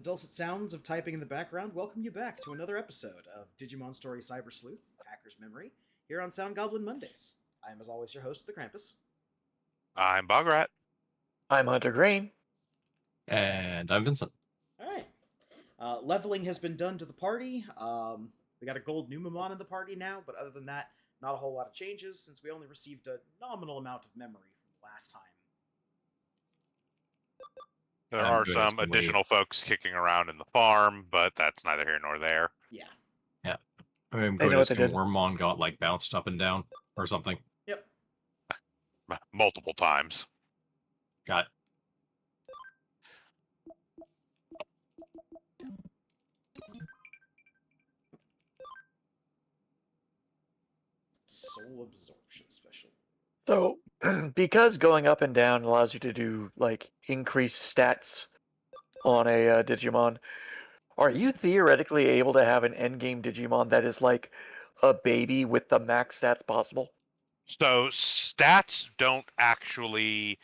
dulcet sounds of typing in the background welcome you back to another episode of Digimon Story Cyber Sleuth, Hacker's Memory, here on Sound Goblin Mondays. I am, as always, your host, the Krampus. I'm Bograt. I'm Hunter Green. And I'm Vincent. Alright. Leveling has been done to the party. We got a gold Numemon in the party now, but other than that, not a whole lot of changes since we only received a nominal amount of memory from last time. There I'm are good, some it's been additional folks kicking around in the farm, but that's neither here nor there. Yeah. I'm They good know as what they did. Wormmon got like bounced up and down or something. Yep. Multiple times. Got Soul Absorption Special. So, because going up and down allows you to do, like, increased stats on a Digimon, are you theoretically able to have an endgame Digimon that is, like, a baby with the max stats possible? So stats don't actually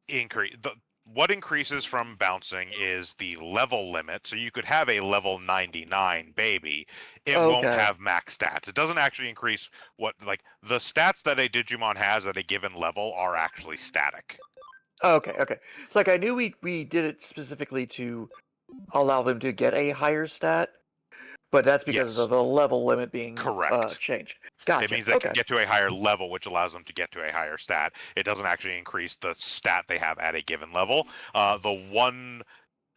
increase. What increases from bouncing is the level limit. So you could have a level 99 baby. It won't Okay. have max stats. It doesn't actually increase the stats that a Digimon has at a given level are actually static. Okay. It's like I knew we did it specifically to allow them to get a higher stat, but that's because Yes. of the level limit being Correct. changed. Gotcha. It means they can get to a higher level, which allows them to get to a higher stat. It doesn't actually increase the stat they have at a given level. The one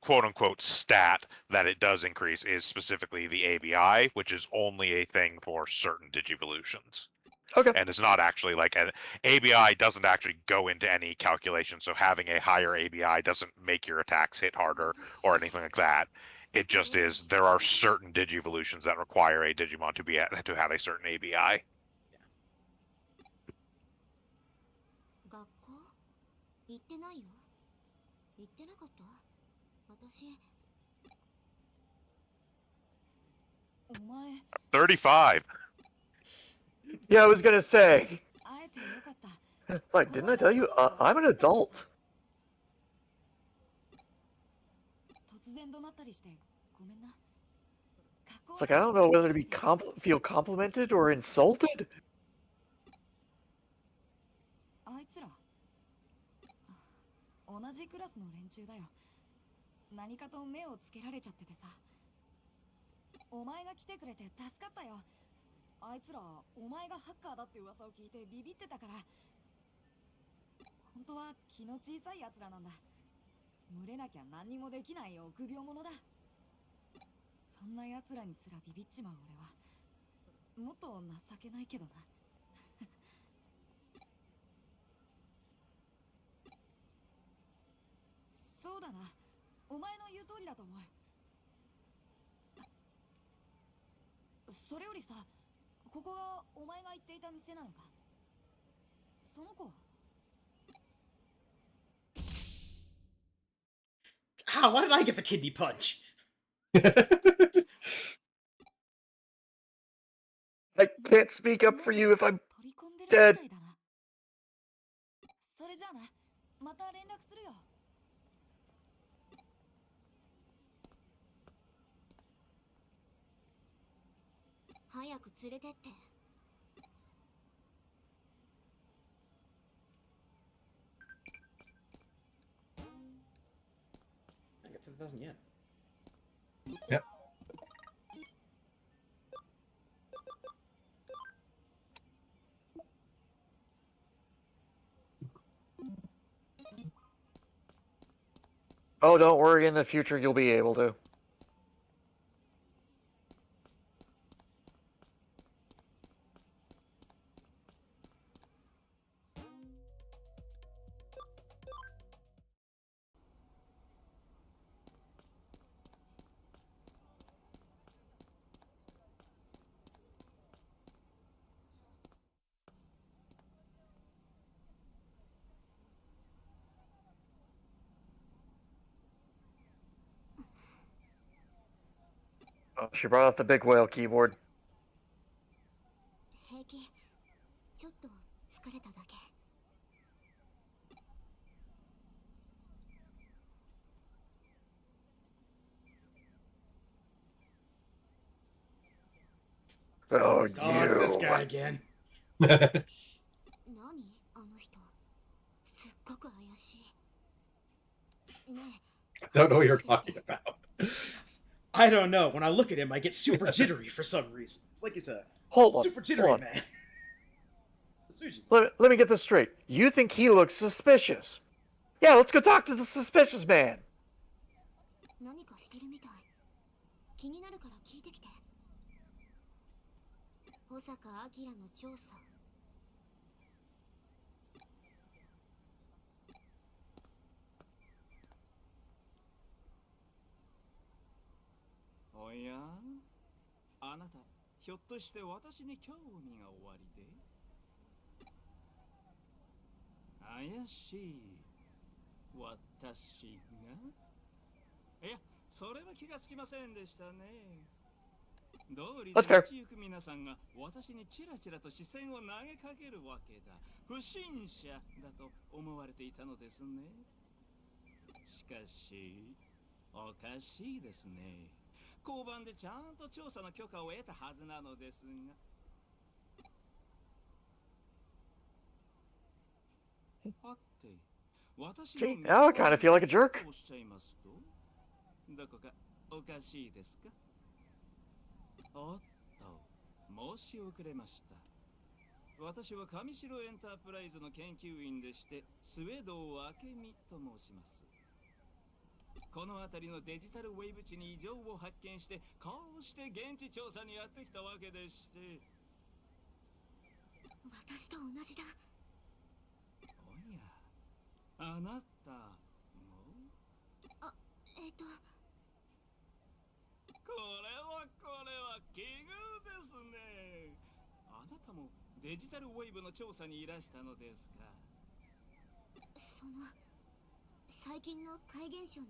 quote-unquote stat that it does increase is specifically the ABI, which is only a thing for certain Digivolutions. Okay. And it's not actually like an ABI doesn't actually go into any calculation, so having a higher ABI doesn't make your attacks hit harder or anything like that. It just is there are certain Digivolutions that require a Digimon to have a certain ABI. 学校行ってないよ。行ってなかった？私。お前。 35. Yeah, I was gonna say. 会えてよかった。 Like, didn't I tell you? I'm an adult. 突然怒鳴ったりしてごめんな。 It's like I don't know whether to be feel complimented or insulted. あいつら同じクラスの連中だよ。何かと目をつけられちゃっててさ。お前が来てくれて助かったよ。あいつらお前がハッカーだって噂を聞いてビビってたから。本当は気の小さい奴らなんだ。群れなきゃ何にもできない臆病者だ。そんな奴らにすらビビっちまう俺はもっと情けないけどな。そうだな。お前の言う通りだと思う。それよりさ、ここがお前が言っていた店なのか。その子は Ah, why did I get the kidney punch? I can't speak up for you if I'm 取り込んでる dead. みたいだな。それじゃあな、また連絡するよ。早く連れてって。 I got 10,000 yen. Yep. Oh, don't worry. In the future, you'll be able to. Oh, she brought out the big whale keyboard. 平気。ちょっと疲れただけ。 Alright, Oh, it's this guy you. again. 何あの人すっごく怪しいね I don't know what you're talking about. I don't know. When I look at him, I get super jittery for some reason. It's like he's a Hold on. super Hold jittery on. man. Suji. Let me get this straight. You think he looks suspicious? Yeah, let's go talk to the suspicious man. 何かしてるみたい気になるから聞いてきて保坂明の調査おやあなたひょっとして私に興味がおありで怪しい私がいやそれは気がつきませんでしたね道理で That's fair. 道行く皆さんが私にチラチラと視線を投げかけるわけだ不審者だと思われていたのですねしかしおかしいですね交番でちゃんと調査の許可を得たはずなのですがはて私の Gee, now I kind of feel like a jerk. おっしゃいますとどこかおかしいですかおっと申し遅れました私は上白エンタープライズの研究員でしてスウェード明美と申しますこの辺りのデジタルウェーブ地に異常を発見してこうして現地調査にやってきたわけでして私と同じだおやあなたもこれは奇遇ですねあなたもデジタルウェーブの調査にいらしたのですかその最近の怪現象の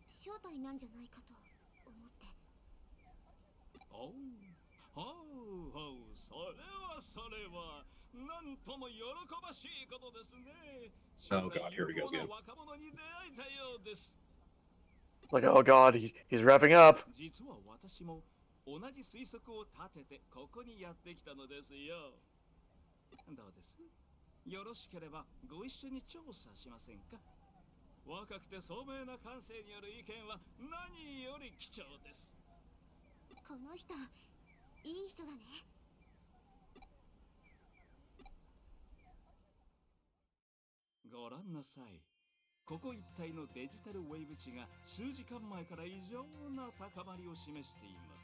正体なんじゃないかと思っておうそれはなんとも喜ばしいことですね Oh god, here he goes again. 若者に出会えたようです It's like, oh god, he's wrapping up. 実は私も同じ推測を立ててここにやってきたのですよどうですよろしければご一緒に調査しませんか若くて聡明な感性による意見は何より貴重ですこの人いい人だねご覧なさいここ一帯のデジタルウェーブ値が数時間前から異常な高まりを示しています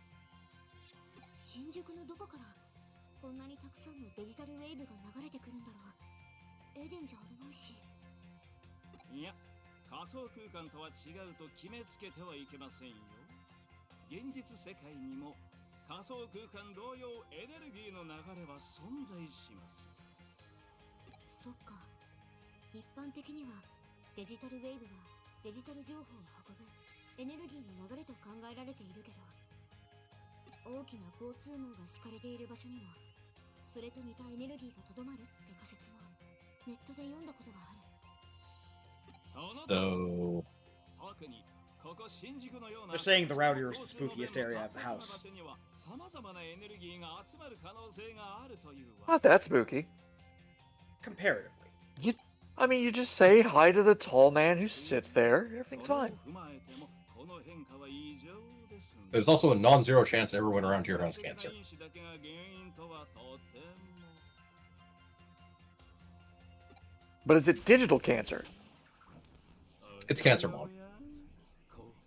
新宿のどこからこんなにたくさんのデジタルウェーブが流れてくるんだろうエデンじゃあるまいしいや仮想空間とは違うと決めつけてはいけませんよ現実世界にも仮想空間同様エネルギーの流れは存在しますそっか一般的にはデジタルウェーブはデジタル情報を運ぶエネルギーの流れと考えられているけど大きな交通網が敷かれている場所にもそれと似たエネルギーがとどまるって仮説をネットで読んだことがあるその So 特にここ新宿のような They're saying the router is the spookiest area of the house. 様々なエネルギーが集まる可能性があるというわ Not that spooky. Comparatively. I mean, you just say hi to the tall man who sits there. Everything's それを fine. 踏まえてもこの変化は異常ですね there's also a non-zero chance everyone around here has cancer. 因子だけが原因とはとても But is it digital cancer? It's Cancermon.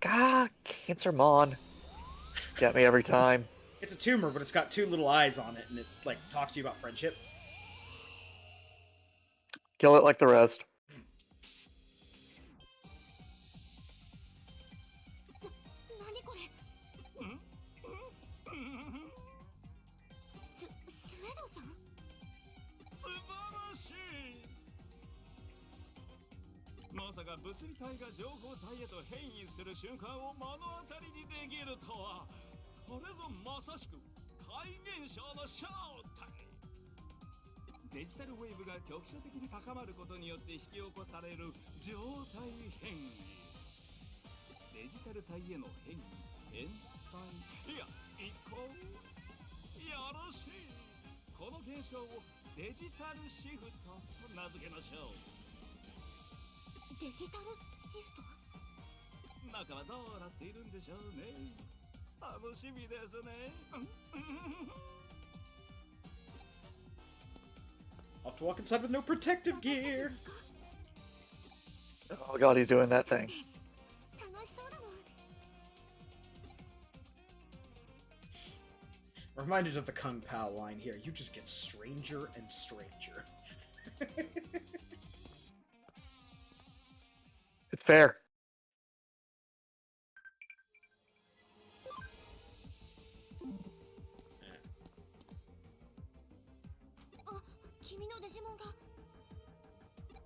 God, Cancermon. Get me every time. It's a tumor, but it's got two little eyes on it, and it like talks to you about friendship. Kill it like the rest. 何これスウェドさん素晴らしいまさか物理体が情報体へと変異する瞬間を目の当たりにできるとはこれぞまさしく怪現象の正体デジタルウェーブが局所的に高まることによって引き起こされる状態変異デジタル体への変異変態いや移行いよろしい。この現象をデジタルシフトと名付けましょう。デジタルシフト？中はどうなっているんでしょうね。楽しみですね。Off to walk inside with no protective gear. Oh god, he's doing that thing. 楽しそうだもん。 Reminded of the Kung Pao line here. You just get stranger and stranger. It's fair. あ、君のデジモンが。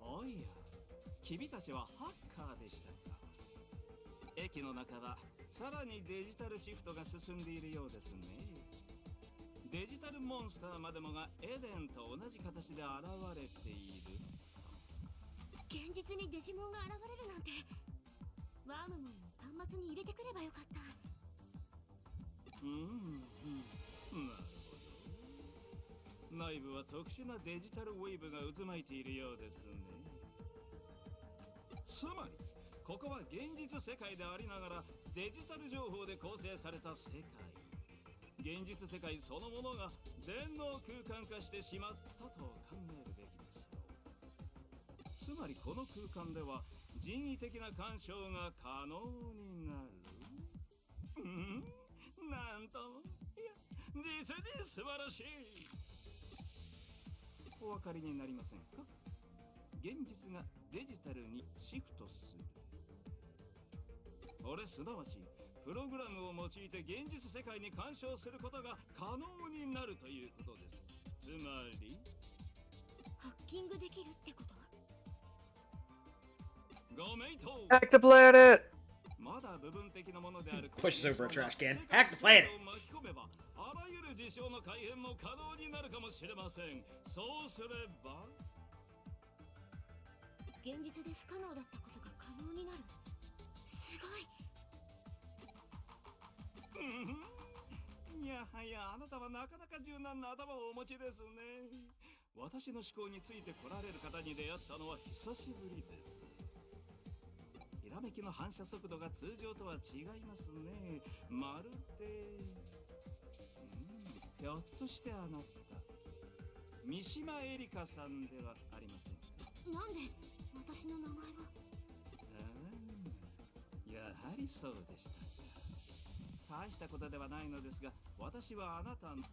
おや、君たちはハッカーでしたか。駅の中はさらにデジタルシフトが進んでいるようですね。デジタルモンスターまでもがエデンと同じ形で現れている。現実にデジモンが現れるなんて。ワームモンも端末に入れてくればよかった。なるほど。内部は特殊なデジタルウェーブが渦巻いているようですね。つまりここは現実世界でありながらデジタル情報で構成された世界。現実世界そのものが電脳空間化してしまったと考えるべきですよ。つまりこの空間では人為的な干渉が可能になる。なんとも、いや、実に素晴らしい。お分かりになりませんか？現実がデジタルにシフトする。それすなわちプログラムを用いて現実世界に干渉することが可能になるということです。つまりハッキングできるってこと？ご名答。 Hack the planet! まだ部分的なものである Pushes over a trash can. Hack the planet! 巻き込めばあらゆる事象の改変も可能になるかもしれません。そうすれば現実で不可能だったことが可能になる。すごい。いやはや、あなたはなかなか柔軟な頭をお持ちですね。私の思考について来られる方に出会ったのは久しぶりです。ひらめきの反射速度が通常とは違いますね。まるで、ひょっとしてあなた三島エリカさんではありませんか？なんで私の名前が。やはりそうでしたか。大したことではないのですが、私はあなたの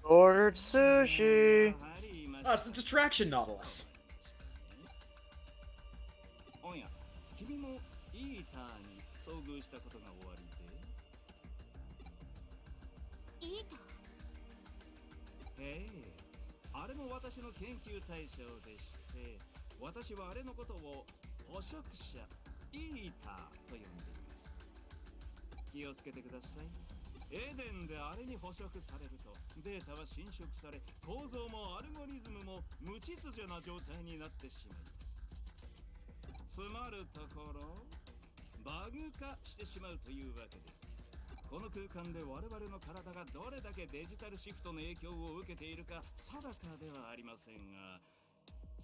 Ordered sushi! Ah, it's the distraction Nautilus. おや、君もイーターに遭遇したことがおありで。イーター？ええ、あれも私の研究対象でして、私はあれのことを捕食者イーターと呼んでいます。気をつけてください。エデンであれに捕食されるとデータは侵食され、構造もアルゴリズムも無秩序な状態になってしまいます。つまるところバグ化してしまうというわけです。この空間で我々の体がどれだけデジタルシフトの影響を受けているか定かではありませんが、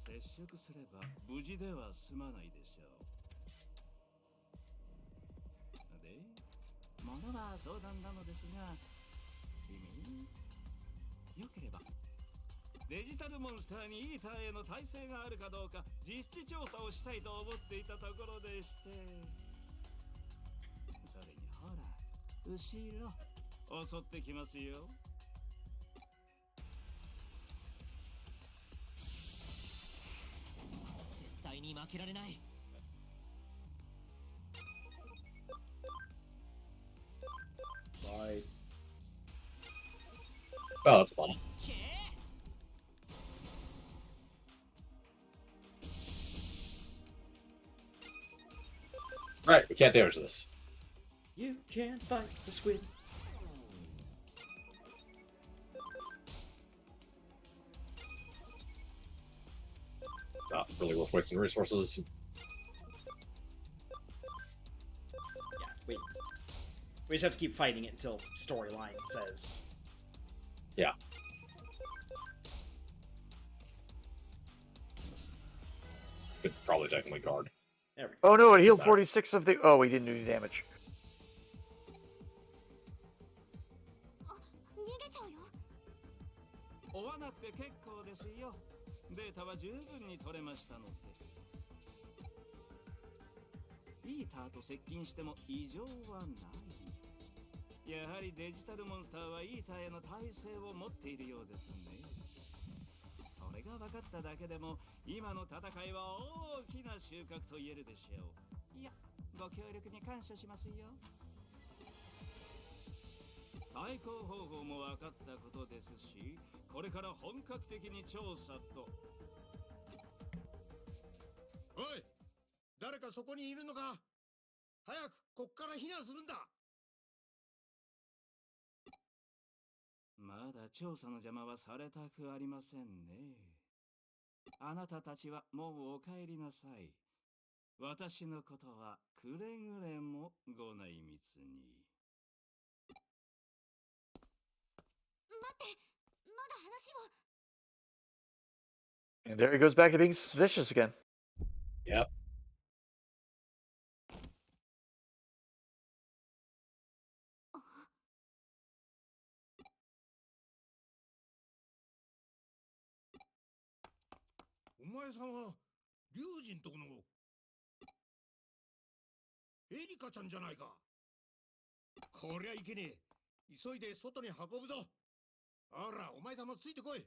接触すれば無事では済まないでしょう。で、ものは相談なのですが、君、よければデジタルモンスターにイーターへの耐性があるかどうか実地調査をしたいと思っていたところでして。それにほら、後ろ襲ってきますよ。絶対に負けられない。Sorry. Oh, that's fun. Right, we can't damage this. You can't fight the squid. Not really worth wasting resources. Yeah, wait. We just have to keep fighting it until storyline says. Yeah. Could probably technically guard. There we go. Oh no, it healed Back. 46 of the... Oh, we didn't do any damage. 逃げちゃうよ。追わなくて結構ですよ。データは十分に取れましたので。イーターと接近しても異常はない。やはりデジタルモンスターはイーターへの耐性を持っているようですね。それが分かっただけでも今の戦いは大きな収穫と言えるでしょう。いや、ご協力に感謝しますよ。対抗方法も分かったことですし、これから本格的に調査と。おい、誰かそこにいるのか。早くこっから避難するんだ。まだ調査の邪魔はされたくありませんね。あなたたちはもうお帰りなさい。私のことはくれぐれもご内密に。待って、まだ話を。 And there he goes back to being suspicious again. Yep. お前さんは龍神とこのエリカちゃんじゃないか。こりゃいけねえ。急いで外に運ぶぞ。あら、お前さんもついてこい。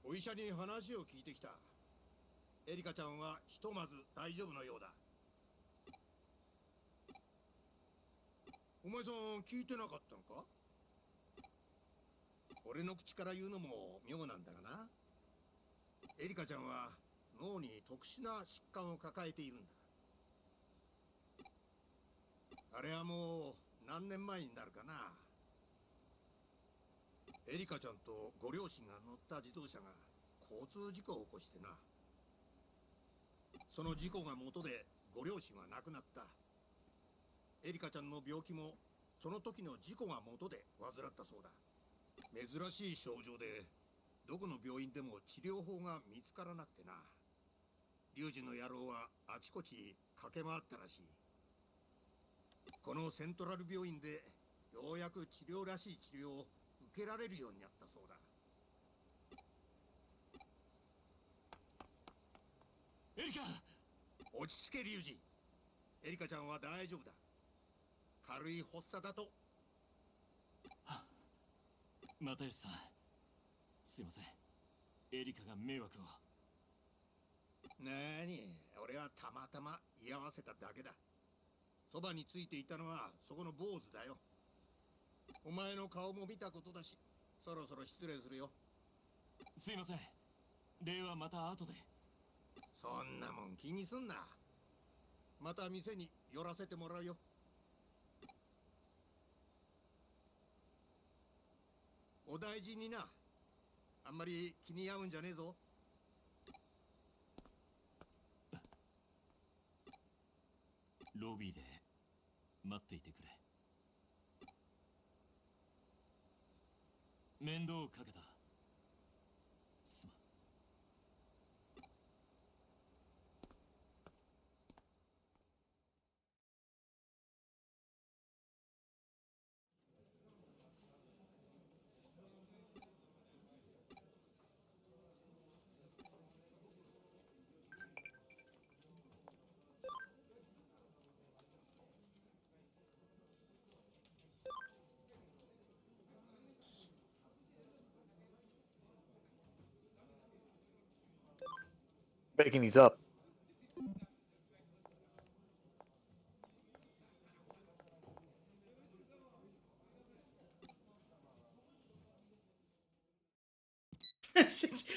お医者に話を聞いてきた。エリカちゃんはひとまず大丈夫のようだ。お前さん聞いてなかったのか。俺の口から言うのも妙なんだがな。エリカちゃんは脳に特殊な疾患を抱えているんだ。あれはもう何年前になるかな。エリカちゃんとご両親が乗った自動車が交通事故を起こしてな。その事故が元でご両親は亡くなった。エリカちゃんの病気もその時の事故が元で患ったそうだ。珍しい症状でどこの病院でも治療法が見つからなくてな。龍二の野郎はあちこち駆け回ったらしい。このセントラル病院でようやく治療らしい治療を受けられるようになったそうだ。エリカ、落ち着け龍二。エリカちゃんは大丈夫だ。軽い発作だと。又吉さん、すいません。エリカが迷惑を。なーに、俺はたまたま居合わせただけだ。そばについていたのはそこの坊主だよ。お前の顔も見たことだし、そろそろ失礼するよ。すいません。礼はまた後で。そんなもん気にすんな。また店に寄らせてもらうよ。お大事にな。あんまり気に合うんじゃねえぞ。ロビーで待っていてくれ。面倒をかけた。すまん。Making these up.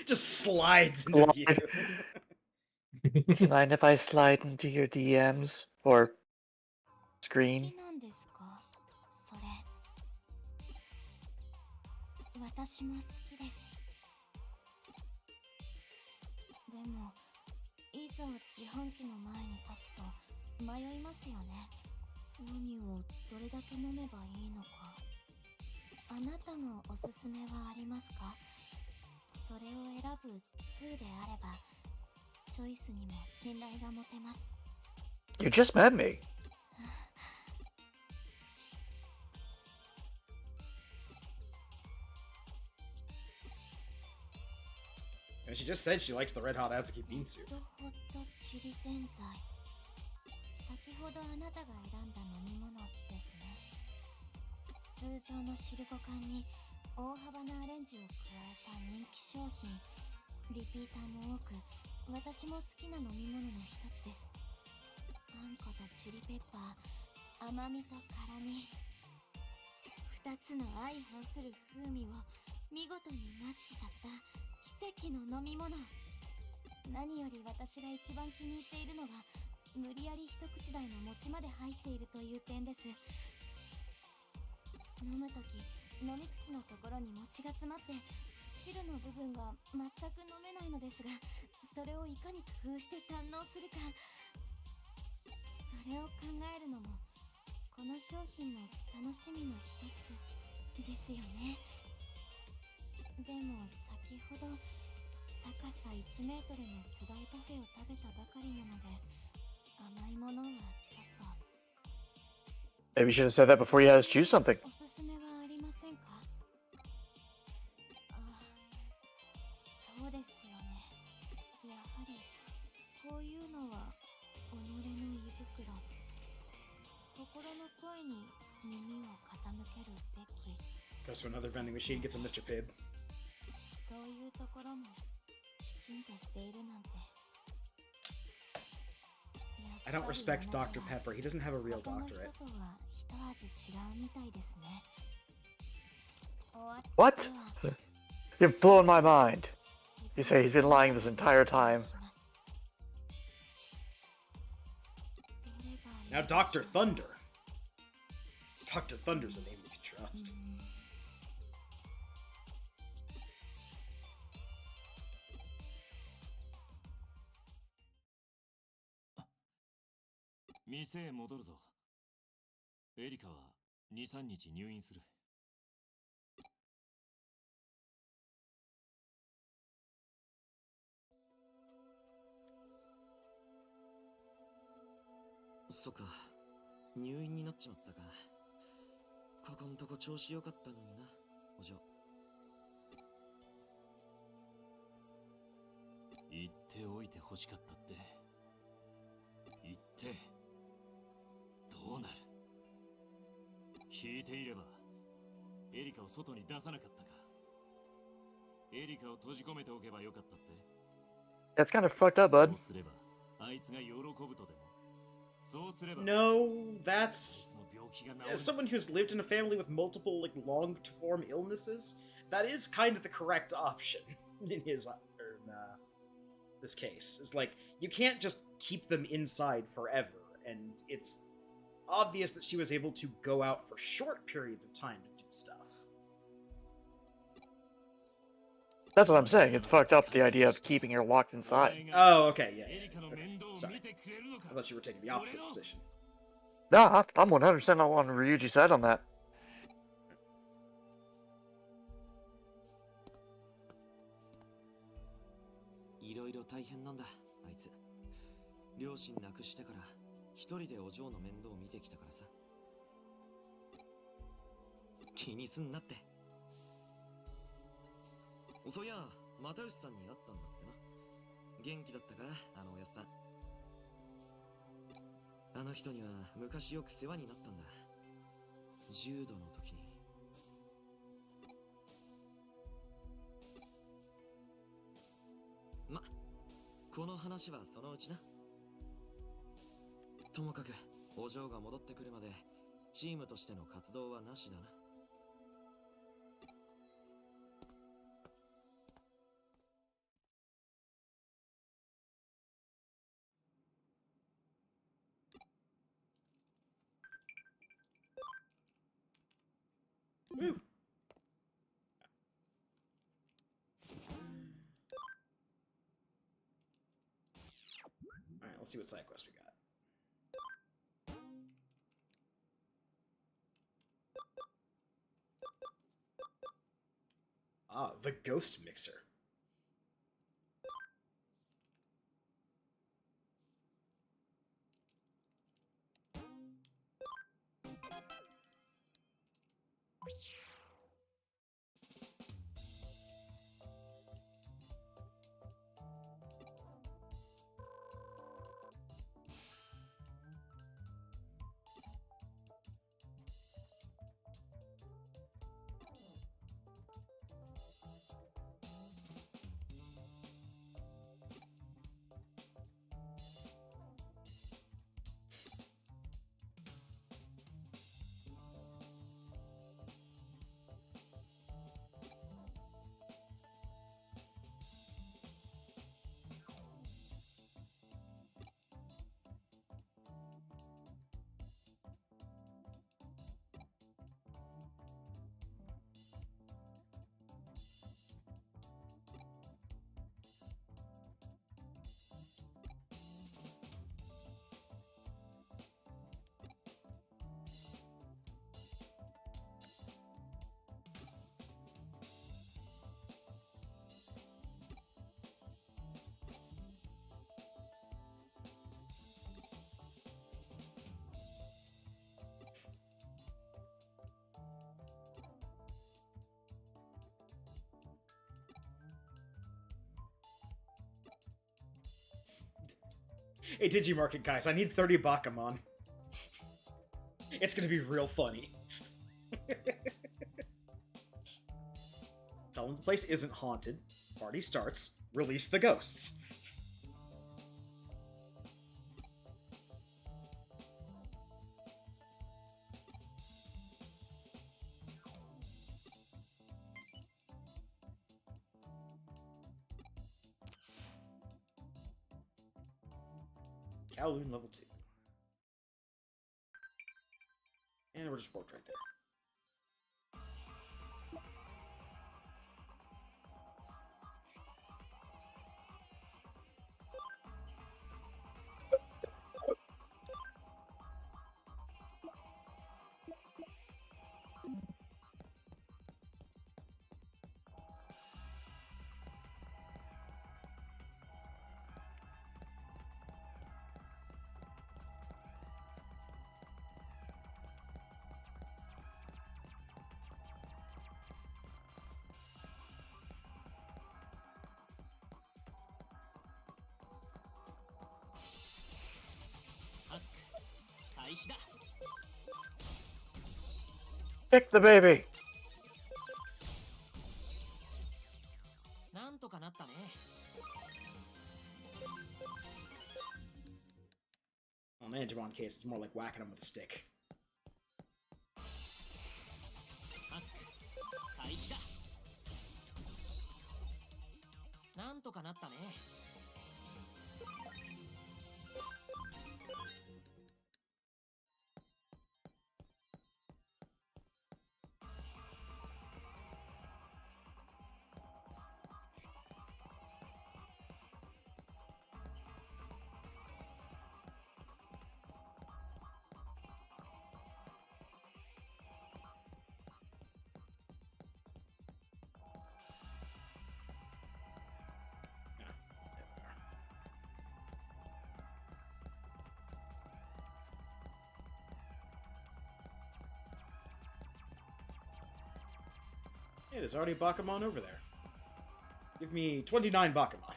Just slides into view. Do you mind if I slide into your DMs or screen? 好きなんですかそれ。私も好きです。でも、いざ自販機の前に立つと迷いますよね。何をどれだけ飲めばいいのか。あなたのおすすめはありますか？それを選ぶ2であれば、チョイスにも信頼が持てます。 You just met me. And she just said she likes the red hot Azuki bean soup. ホットチリぜんざい。先ほどあなたが選んだ飲み物ですね。通常のシルコ缶に大幅なアレンジを加えた人気商品。リピーターも多く、私も好きな飲み物の一つです。あんことチリペッパー、甘みと辛み。二つの相反する風味を見事にマッチさせた奇跡の飲み物。何より私が一番気に入っているのは、無理やり一口大の餅まで入っているという点です。飲むとき、飲み口のところに餅が詰まって汁の部分が全く飲めないのですが、それをいかに工夫して堪能するか。それを考えるのもこの商品の楽しみの一つですよね。でも先ほど高さ1メートルの巨大パフェを食べたばかりなので、甘いものはちょっと。 Maybe you should have said that before you had to choose something. おすすめはありませんか？あ、そうですよね。やはりこういうのは己の胃袋。心の声に耳を傾けるべき。 Goes to another vending machine, gets a Mr. Pibb. そういうところもきちんとしているなんて。 I don't respect Dr. Pepper. He doesn't have a real doctorate. What? You've blown my mind. You say he's been lying this entire time. Now Dr. Thunder. Dr. Thunder's a name you can trust. 店へ戻るぞ。エリカは2、3日入院する。そっか、入院になっちまったか。ここんとこ調子良かったのにな、お嬢。言っておいて欲しかったって。言ってどうなる？聞いていればエリカを外に出さなかったか。エリカを閉じ込めておけばよかったって。 That's kind of fucked up, bud. そうすればあいつが喜ぶとでも。そうすれば No, that's... As someone who's lived in a family with multiple, like, long-form illnesses, that is kind of the correct option in his... this case. Is like, you can't just keep them inside forever, and it's obvious that she was able to go out for short periods of time to do stuff. That's what I'm saying. It's fucked up, the idea of keeping her locked inside. Oh, okay, yeah. Okay. Sorry. I thought you were taking the opposite position. Nah, I'm 100% on Ryuji's side on that. いろいろ大変なんだ、あいつ。両親亡くしてから一人でお嬢の面倒を見てきたからさ。気にすんなって。そういや、又吉さんに会ったんだってな。元気だったか、あのおやっさん。あの人には昔よく世話になったんだ。重度の時に。ま、この話はそのうちな。ともかく、お嬢が戻ってくるまで、チームとしての活動はなしだな。Woo! Alright, let's see what side quest we got. Ah, the Ghost Mixer. Hey, Digimarket guys, I need 30 Bakamon. It's gonna be real funny. Tell them the place isn't haunted. Party starts. Release the ghosts. Kowloon level 2. And we're just warped right there. Pick the baby. なんとかなったね。 On the Digimon case, it's more like whacking him with a stick. 開始だ。なんとかなったね。 Hey, there's already a Bakamon over there. Give me 29 Bakamon.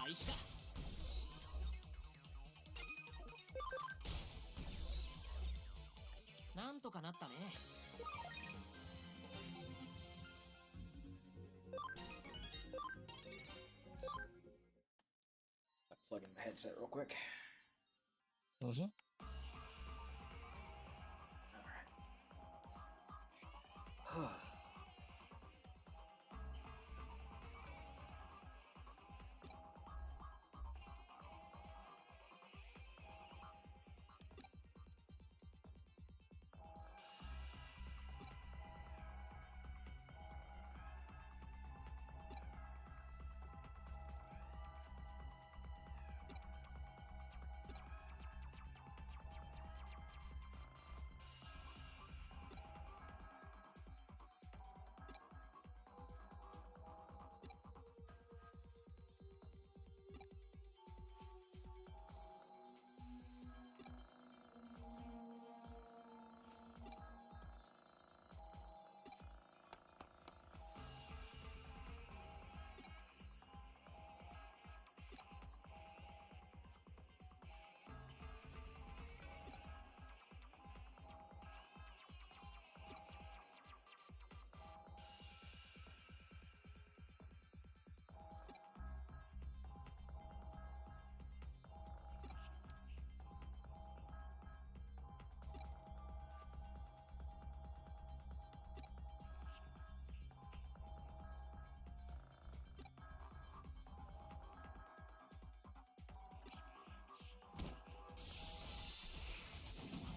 開始だ。なんとかなったね。Plug in my headset real quick. Mhm. All right.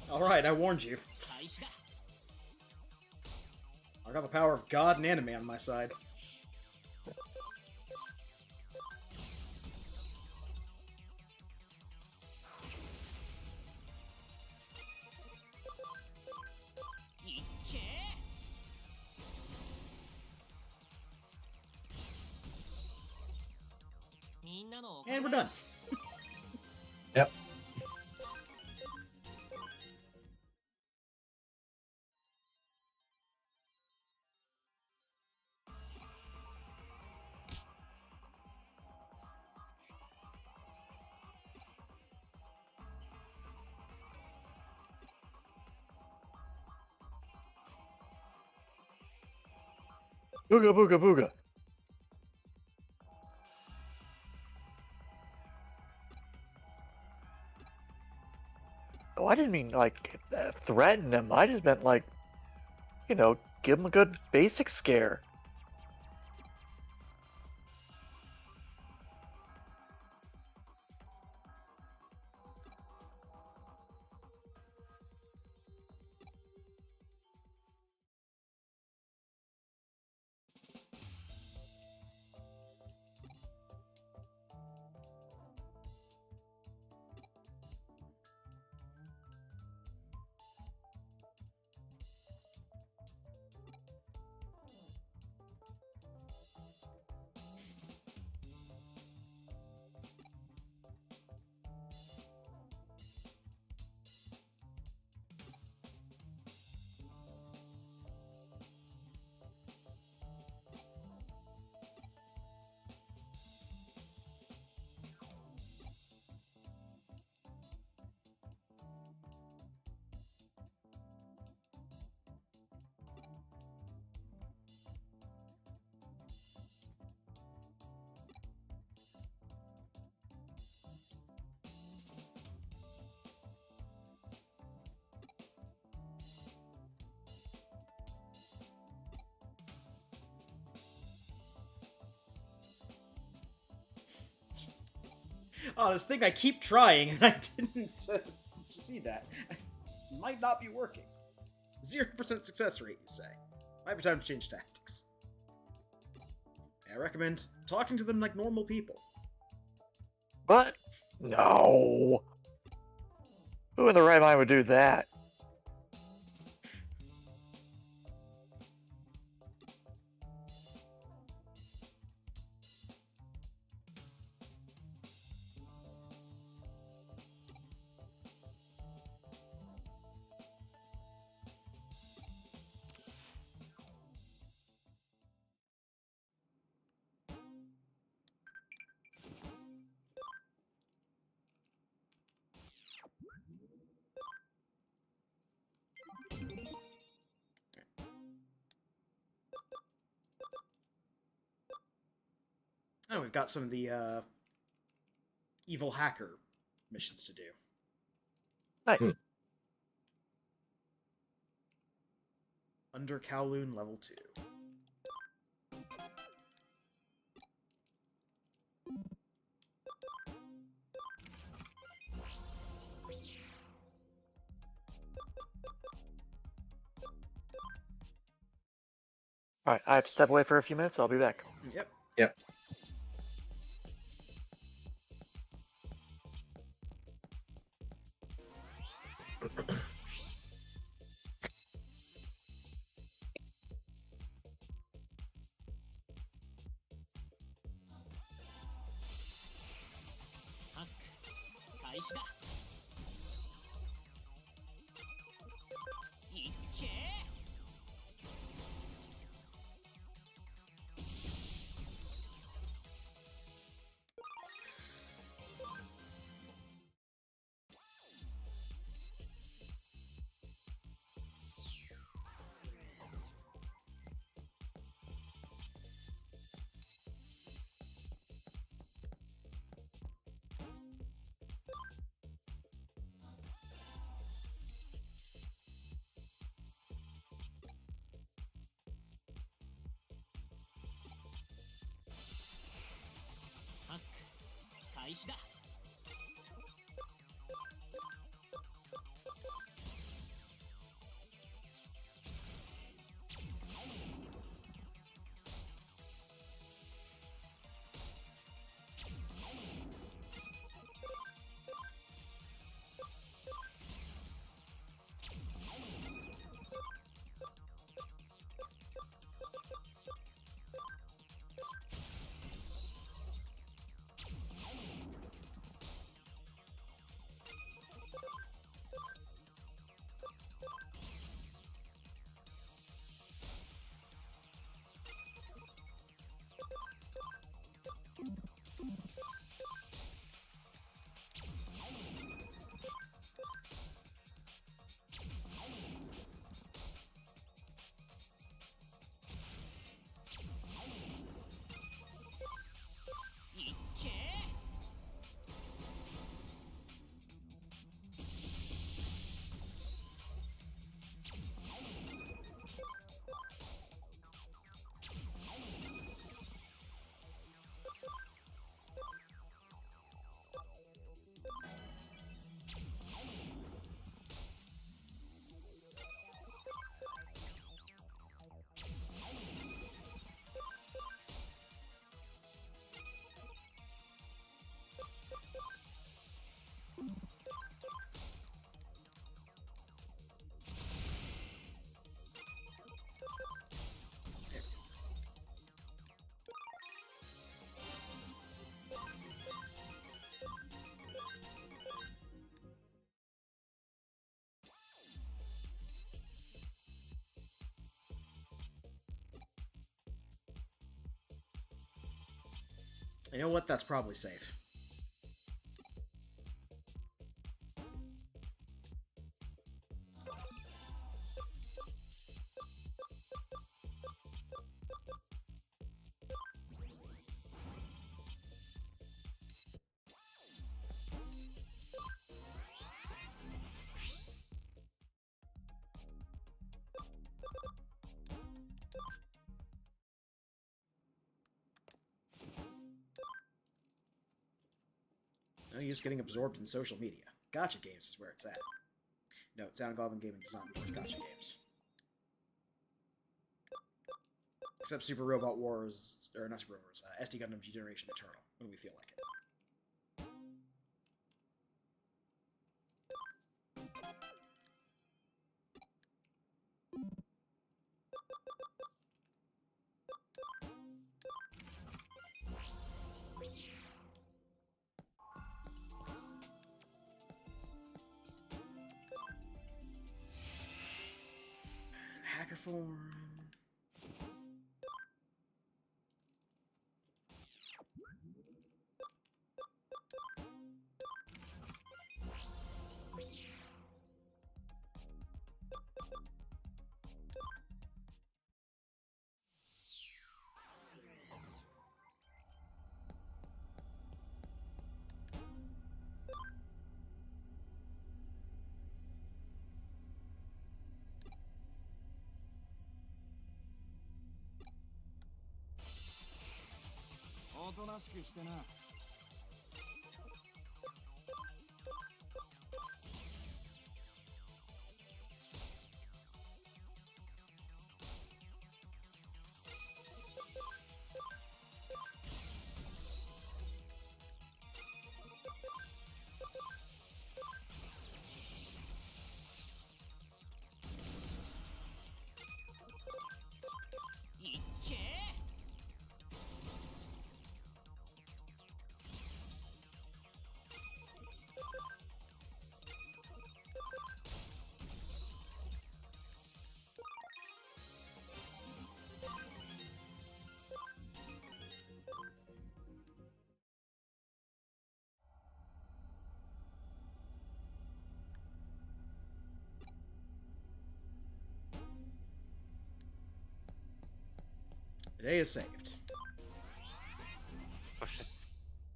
All right, I warned you. 開始だ。 I got the power of God and anime on my side. いっけー。みんなのおかげ And we're だよ。 done. Yep. Booga booga booga. Oh, I didn't mean like threaten him. I just meant like, give him a good basic scare. Oh, this thing I keep trying, and I didn't see that. Might not be working. 0% success rate, you say? Might be time to change tactics. I recommend talking to them like normal people. But no. Who in the right mind would do that? got some of the evil hacker missions to do. Nice. Under Kowloon level 2. All right, I have to step away for a few minutes. I'll be back. Yep. Yep. You know what? That's probably safe. No use getting absorbed in social media. Gacha games is where it's at. No, Sound Goblin Gaming does not endorse gacha games. Except Super Robot Wars, or not Super Robot Wars, SD Gundam G Generation Eternal, when we feel like it. Hacker form. となしくしてな。いっけー。The day is saved.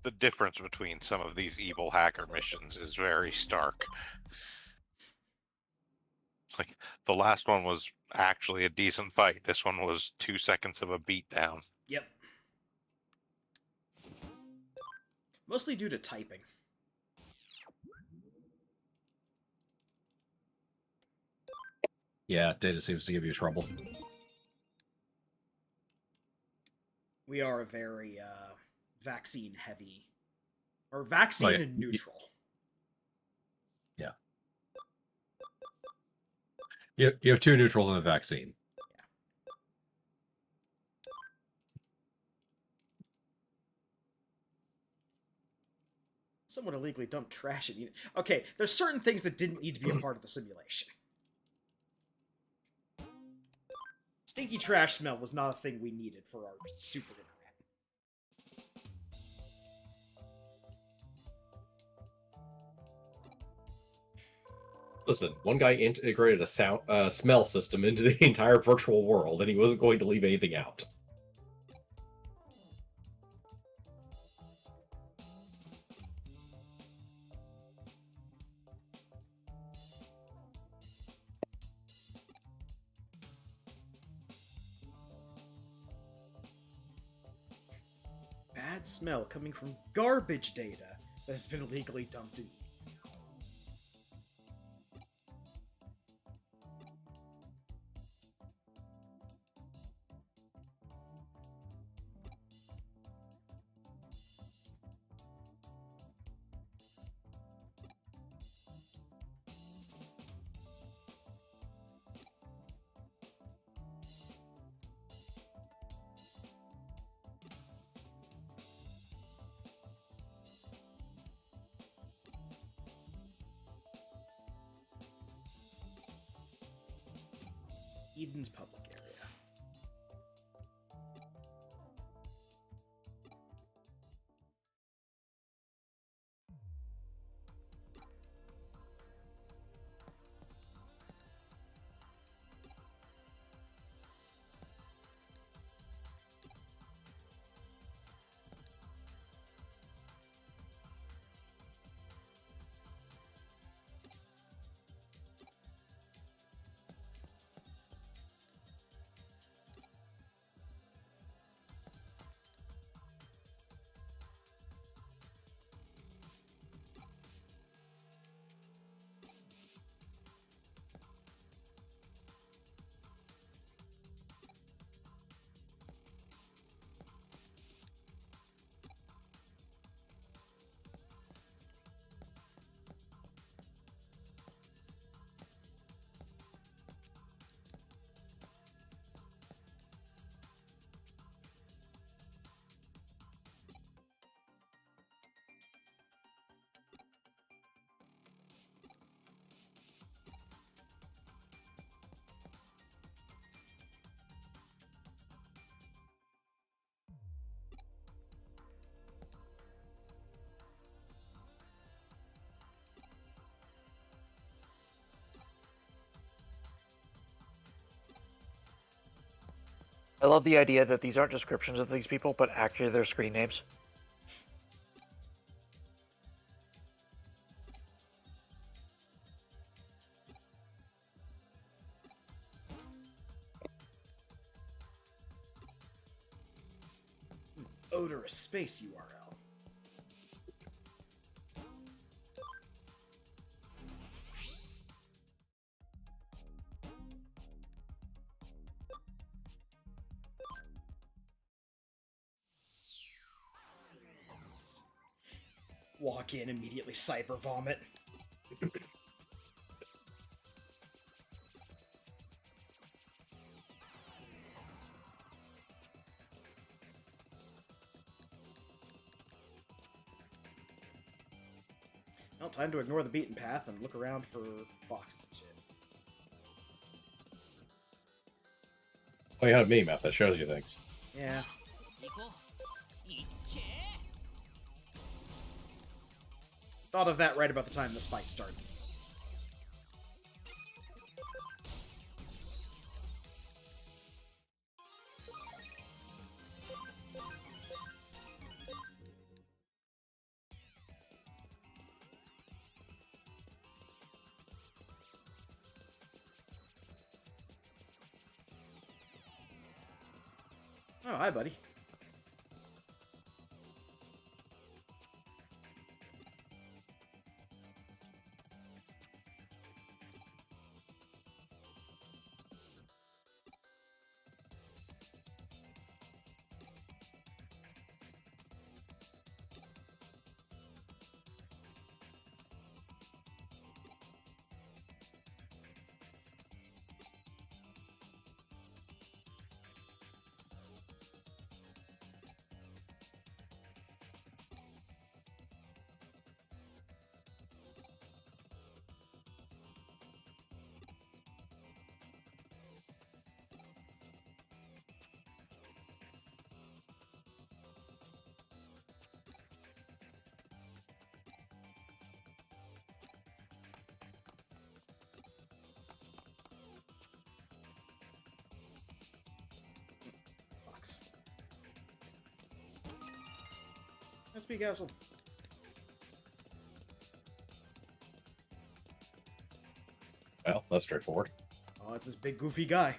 The difference between some of these evil hacker missions is very stark. Like, the last one was actually a decent fight. This one was 2 seconds of a beatdown. Yep. Mostly due to typing. Yeah, data seems to give you trouble. We are a very vaccine heavy, or vaccine Oh, yeah. and neutral. Yeah. You have 2 neutrals in the vaccine. Someone illegally dumped trash in. Okay, there's certain things that didn't need to be a part of the simulation. Stinky trash smell was not a thing we needed for our super internet. Listen, one guy integrated a smell system into the entire virtual world, and he wasn't going to leave anything out. Bad smell coming from garbage data that has been illegally dumped in. Eden's public area. I love the idea that these aren't descriptions of these people, but actually their screen names. odorous space URL. Walk in, immediately cyber vomit. Well, time to ignore the beaten path and look around for boxes and shit. Oh, you had a mini map that shows you things. Yeah. Thought of that right about the time this fight started. Oh, hi, buddy. Box. SP capsule. Well, that's straightforward. Oh, it's this big goofy guy.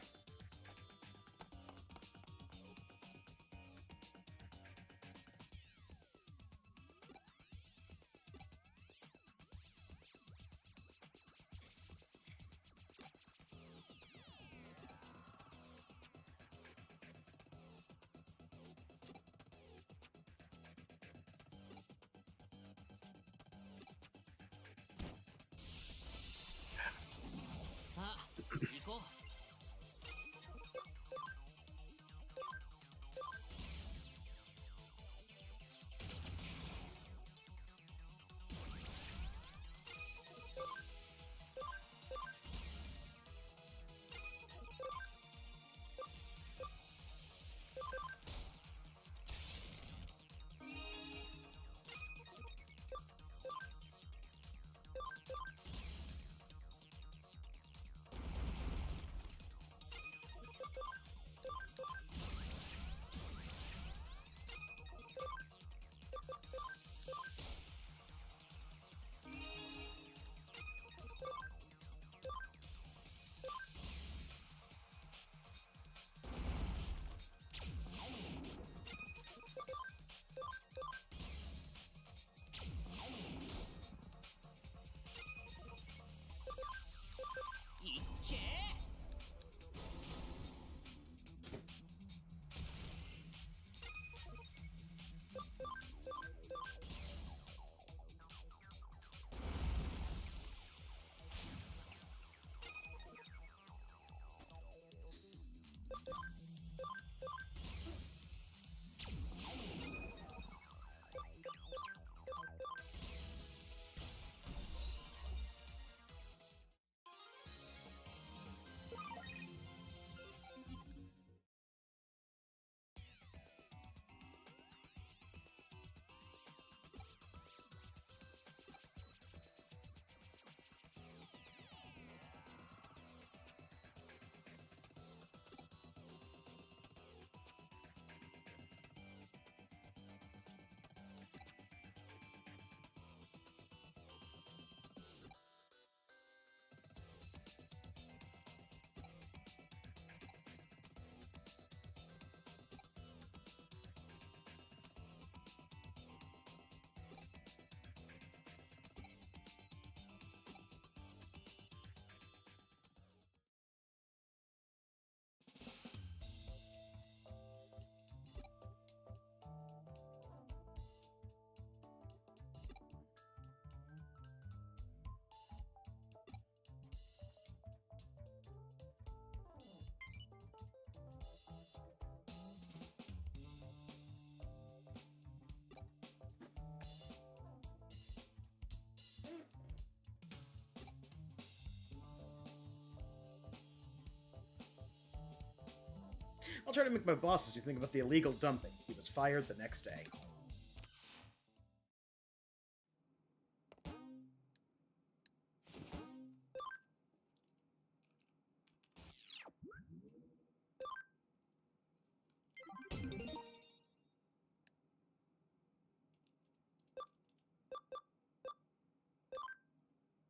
I'll try to make my bosses do think about the illegal dumping. He was fired the next day.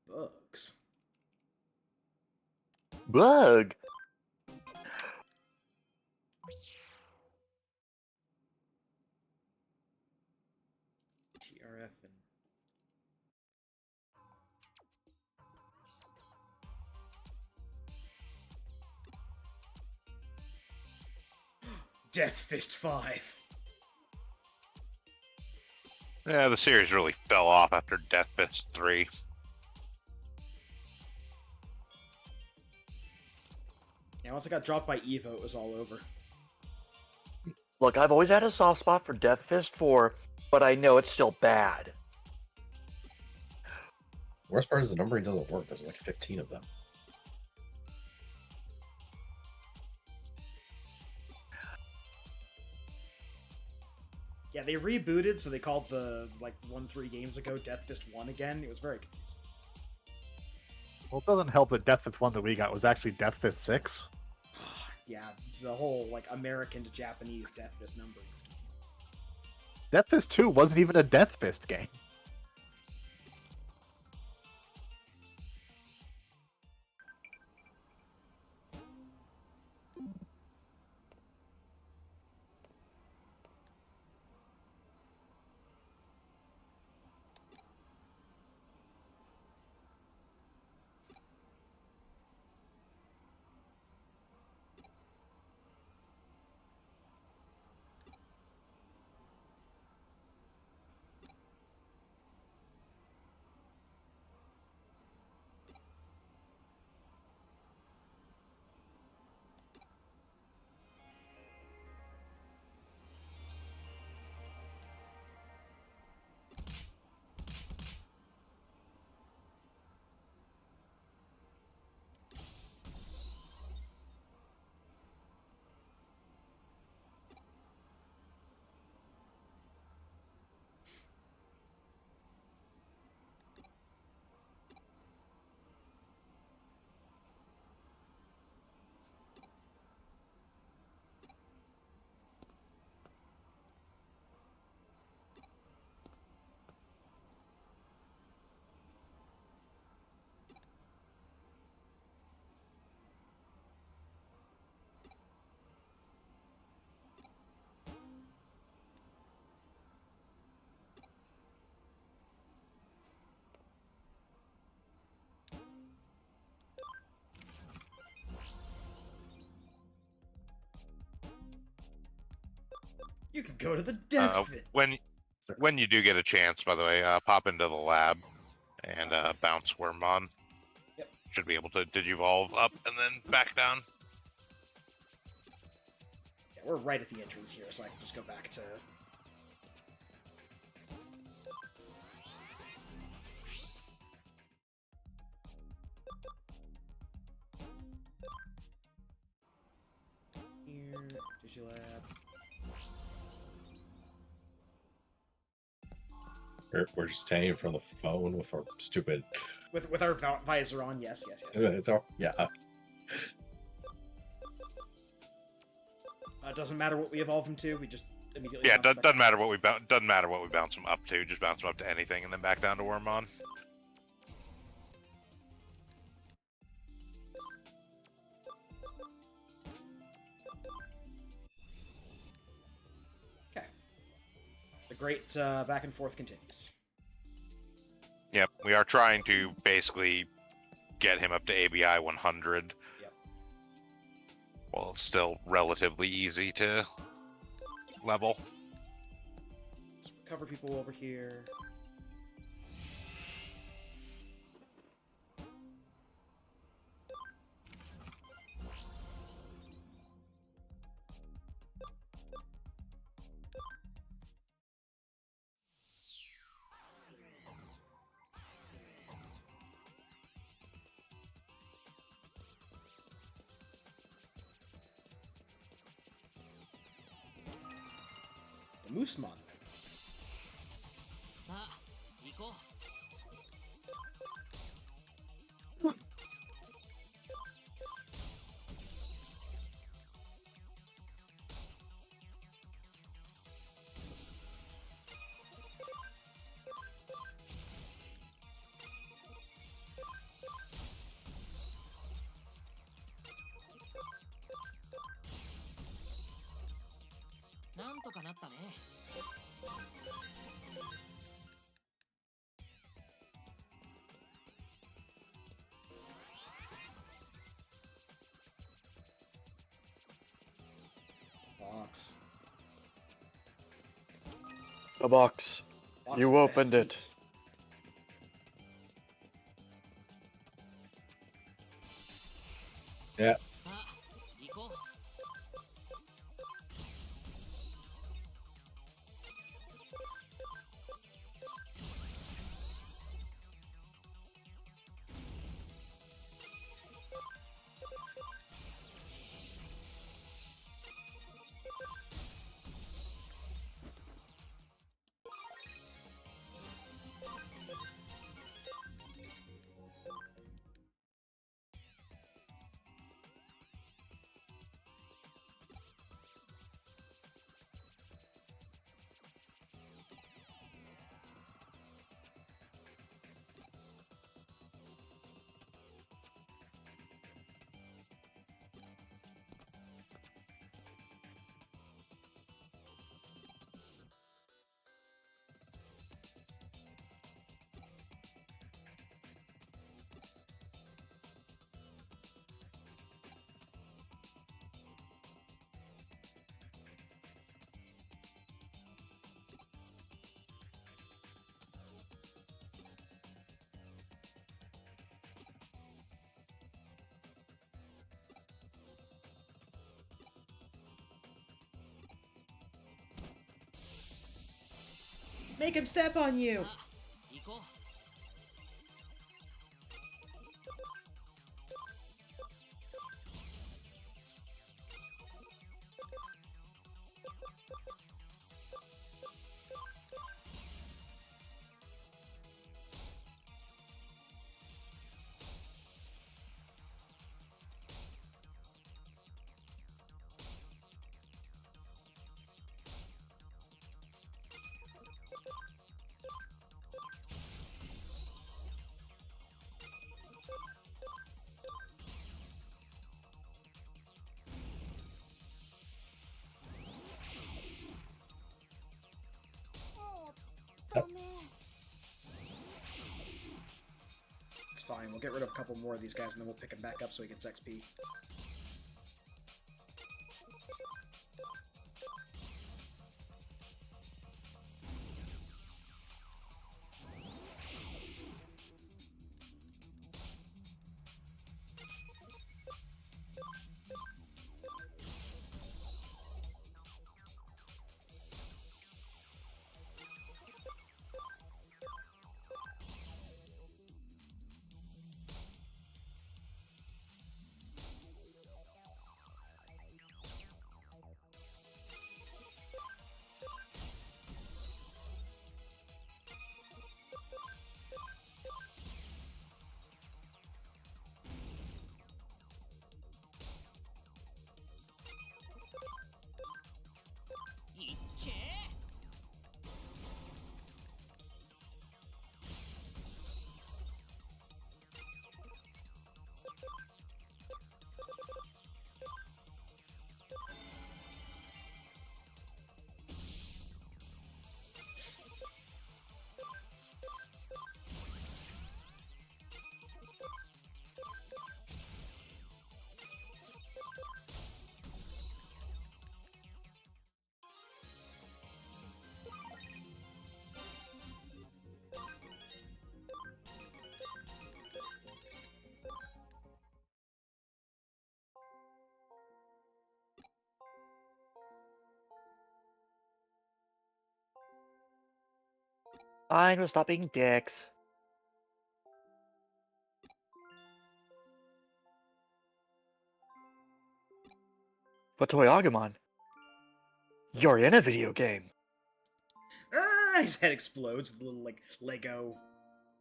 Bugs. Bug. TRF and Death Fist 5. Yeah, the series really fell off after Death Fist 3. Yeah, once I got dropped by Evo, it was all over. Look, I've always had a soft spot for Death Fist 4, but I know it's still bad. Worst part is the numbering doesn't work. There's like 15 of them. Yeah, they rebooted, so they called the, 3 games ago Death Fist 1 again. It was very confusing. Well, it doesn't help that Death Fist 1 that we got was actually Death Fist 6. Yeah, it's the whole, American to Japanese Death Fist numbering scheme. Death Fist 2 wasn't even a Death Fist game. You could go to the Death Fist. When you do get a chance, by the way, pop into the lab and bounce Wormmon. Yep. Should be able to digivolve up and then back down. Yeah, we're right at the entrance here, so I can just go back to... Here, Digilab. We're just standing in front of the phone with our stupid. With our visor on, yes. It's all yeah. Doesn't matter what we evolve him to, we just immediately... Yeah, bounce back doesn't up. matter what we bounce him up to. Just bounce him up to anything and then back down to Wormmon. Okay. The great back and forth continues. Yep, we are trying to basically get him up to ABI 100. Yep. Well, it's still relatively easy to level. Let's recover people over here. Moosemon. さあ行こ う。なんとかなったね。 Box. A box. Box You of best opened it. meat. Yeah. さあ行こう。 Make him step on you! さあ行こう。 It's fine. We'll get rid of a couple more of these guys and then we'll pick him back up so he gets XP. Fine, we'll stop being dicks. But Toyagumon, you're in a video game. His head explodes with a little like Lego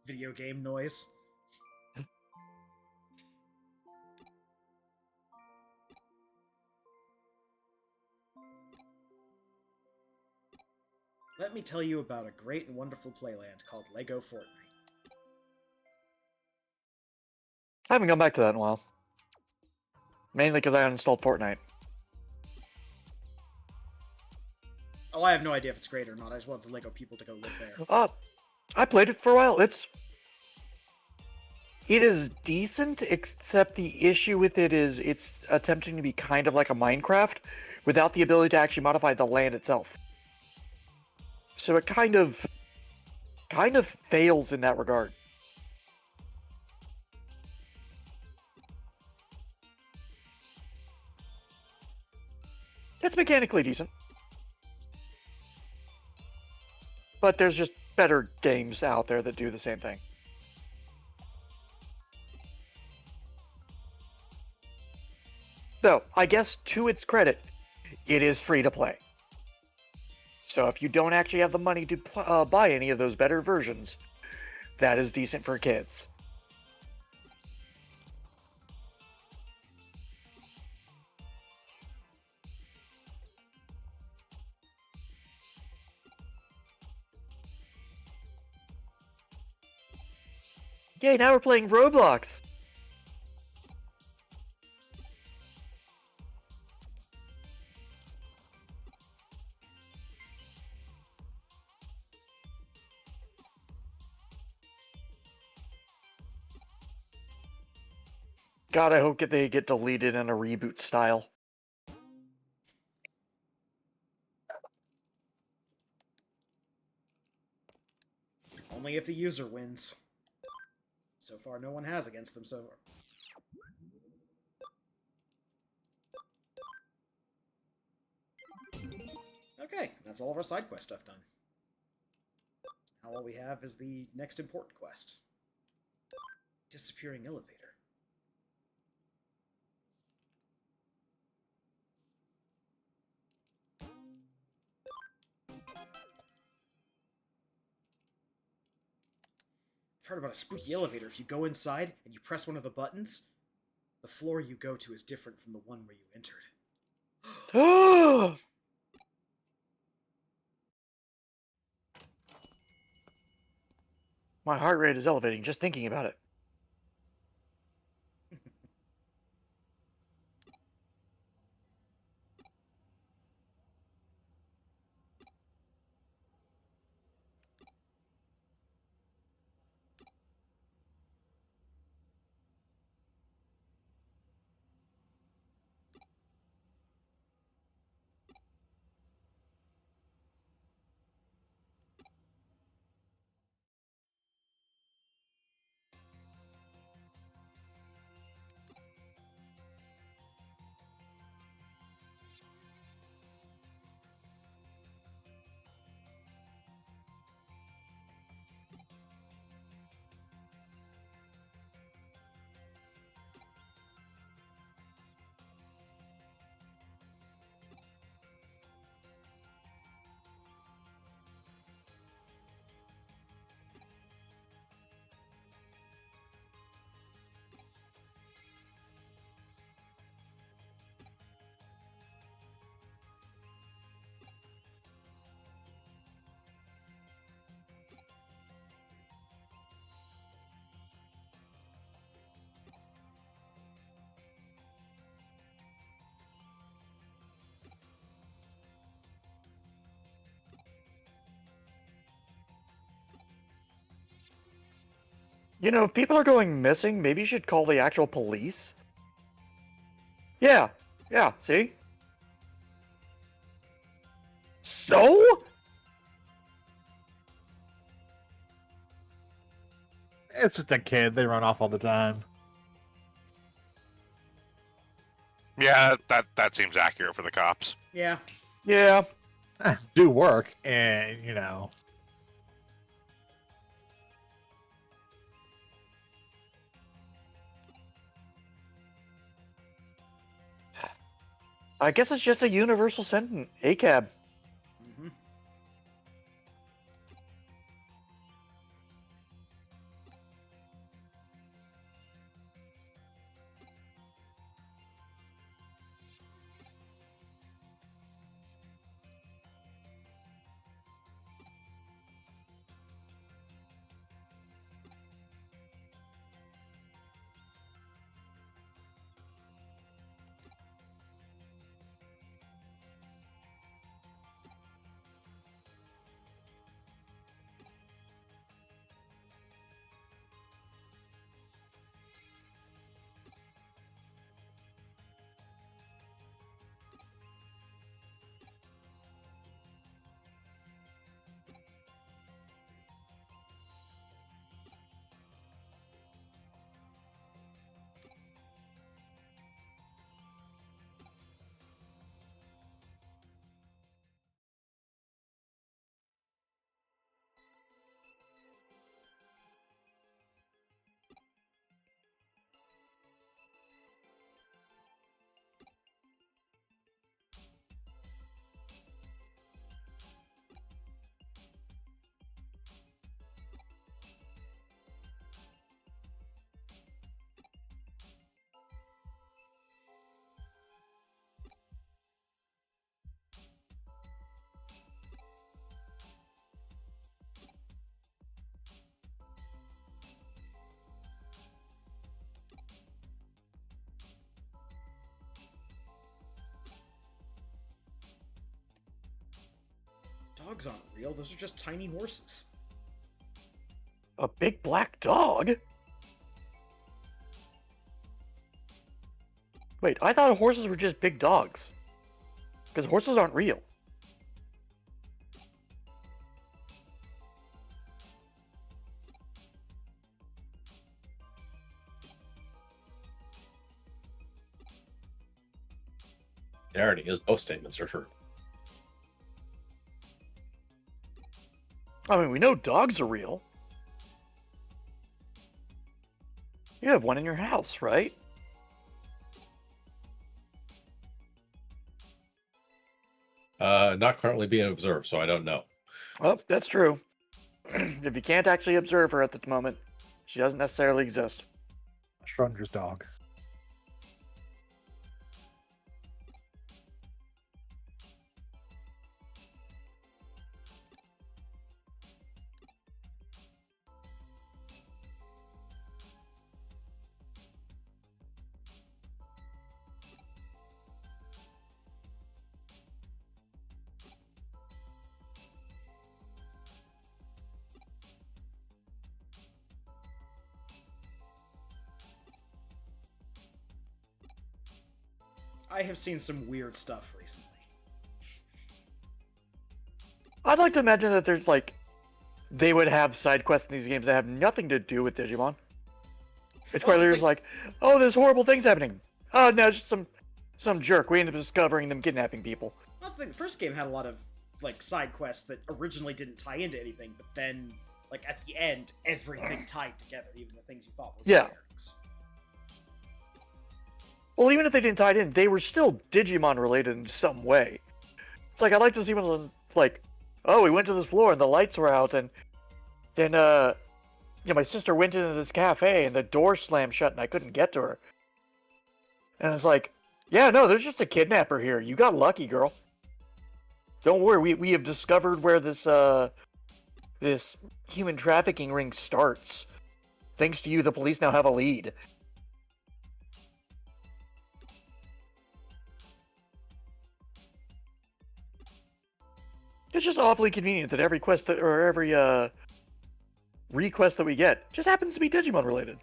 video game noise. Let me tell you about a great and wonderful playland called Lego Fortnite. I haven't gone back to that in a while. Mainly because I uninstalled Fortnite. Oh, I have no idea if it's great or not. I just want the Lego people to go live there. I played it for a while. It is decent, except the issue with it is it's attempting to be kind of like a Minecraft without the ability to actually modify the land itself. So it kind of fails in that regard. It's mechanically decent. But there's just better games out there that do the same thing. So, I guess to its credit, it is free to play. So if you don't actually have the money to buy any of those better versions, that is decent for kids. Yay, now we're playing Roblox! God, I hope they get deleted in a reboot style. Only if the user wins. So far, no one has against them so far. Okay, that's all of our side quest stuff done. Now all we have is the next important quest. Disappearing elevator. I've heard about a spooky elevator. If you go inside and you press one of the buttons, the floor you go to is different from the one where you entered. My heart rate is elevating just thinking about it. You know, if people are going missing, maybe you should call the actual police. Yeah, see? So? It's just a kid. They run off all the time. Yeah, that seems accurate for the cops. Yeah. Yeah. Do work, and you know. I guess it's just a universal sentence. ACAB. Mm-hmm. dogs aren't real. Those are just tiny horses. A big black dog? Wait, I thought horses were just big dogs. Because horses aren't real. The irony is both statements are true. I mean, we know dogs are real. You have one in your house, right? Not currently being observed, so I don't know. Oh, that's true. If you can't actually observe her at the moment, she doesn't necessarily exist. Stranger's dog. I have seen some weird stuff recently. I'd like to imagine that there's like, they would have side quests in these games that have nothing to do with Digimon. It's quite literally just like, oh, there's horrible things happening. Oh, no, it's just some jerk. We end up discovering them kidnapping people. That's the thing. The first game had a lot of like side quests that originally didn't tie into anything, but then like at the end, everything tied together, even the things you thought were Yeah. pairings. Well, even if they didn't tie it in, they were still Digimon related in some way. It's like, I'd like to see one like, oh, we went to this floor and the lights were out, and then, my sister went into this cafe and the door slammed shut and I couldn't get to her. And it's like, yeah, no, there's just a kidnapper here. You got lucky, girl. Don't worry, we have discovered where this human trafficking ring starts. Thanks to you, the police now have a lead. It's just awfully convenient that every quest or every request that we get just happens to be Digimon related.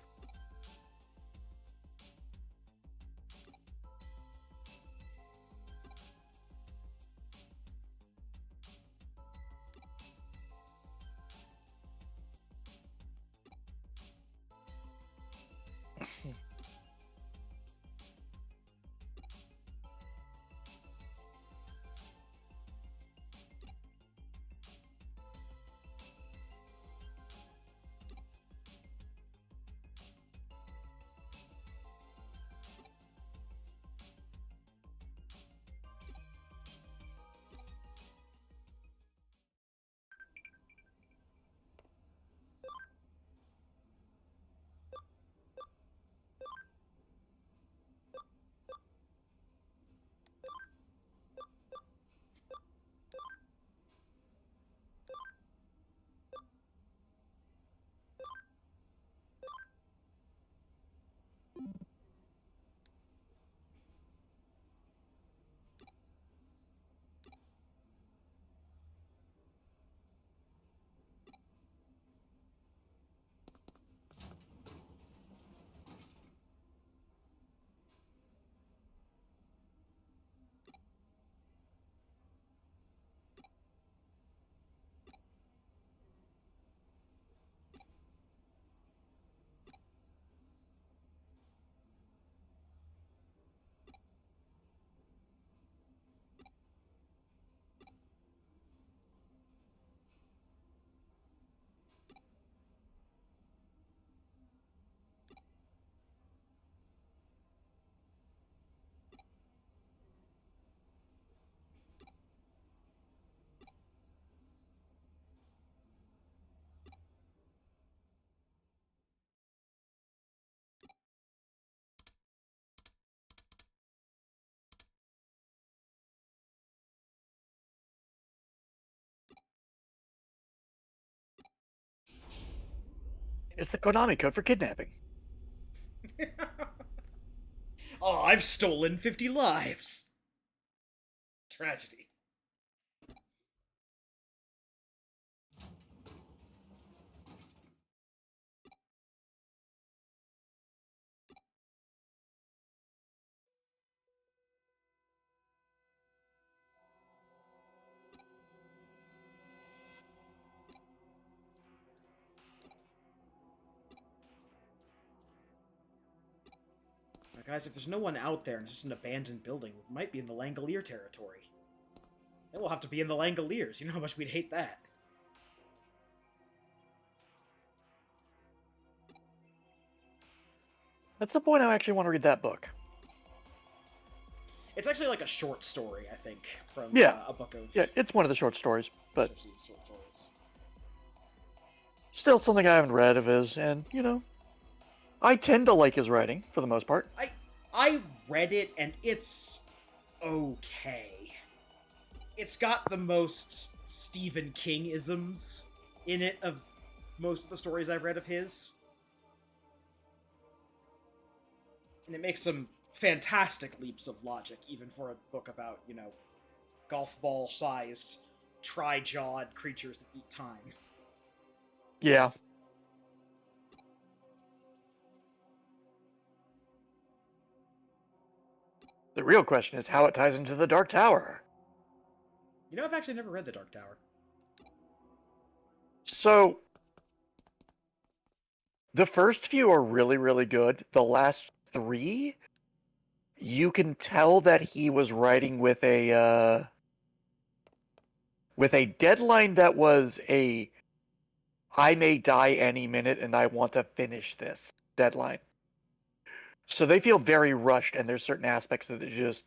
It's the Konami code for kidnapping. Oh, I've stolen 50 lives. Tragedy. Guys, if there's no one out there and it's just an abandoned building, we might be in the Langolier territory. Then we'll have to be in the Langoliers. You know how much we'd hate that. That's the point I actually want to read that book. It's actually like a short story, I think, from Yeah. a book of... Yeah, it's one of the short stories, but short stories. still something I haven't read of his, and, you know, I tend to like his writing, for the most part. I read it, and it's okay. It's got the most Stephen King-isms in it of most of the stories I've read of his. And it makes some fantastic leaps of logic, even for a book about, you know, golf ball-sized, tri-jawed creatures that eat time. Yeah. The real question is how it ties into the Dark Tower. You know, I've actually never read The Dark Tower. So, the first few are really, really good. The last 3, you can tell that he was writing with a deadline that was a I may die any minute and I want to finish this deadline. So they feel very rushed, and there's certain aspects that just...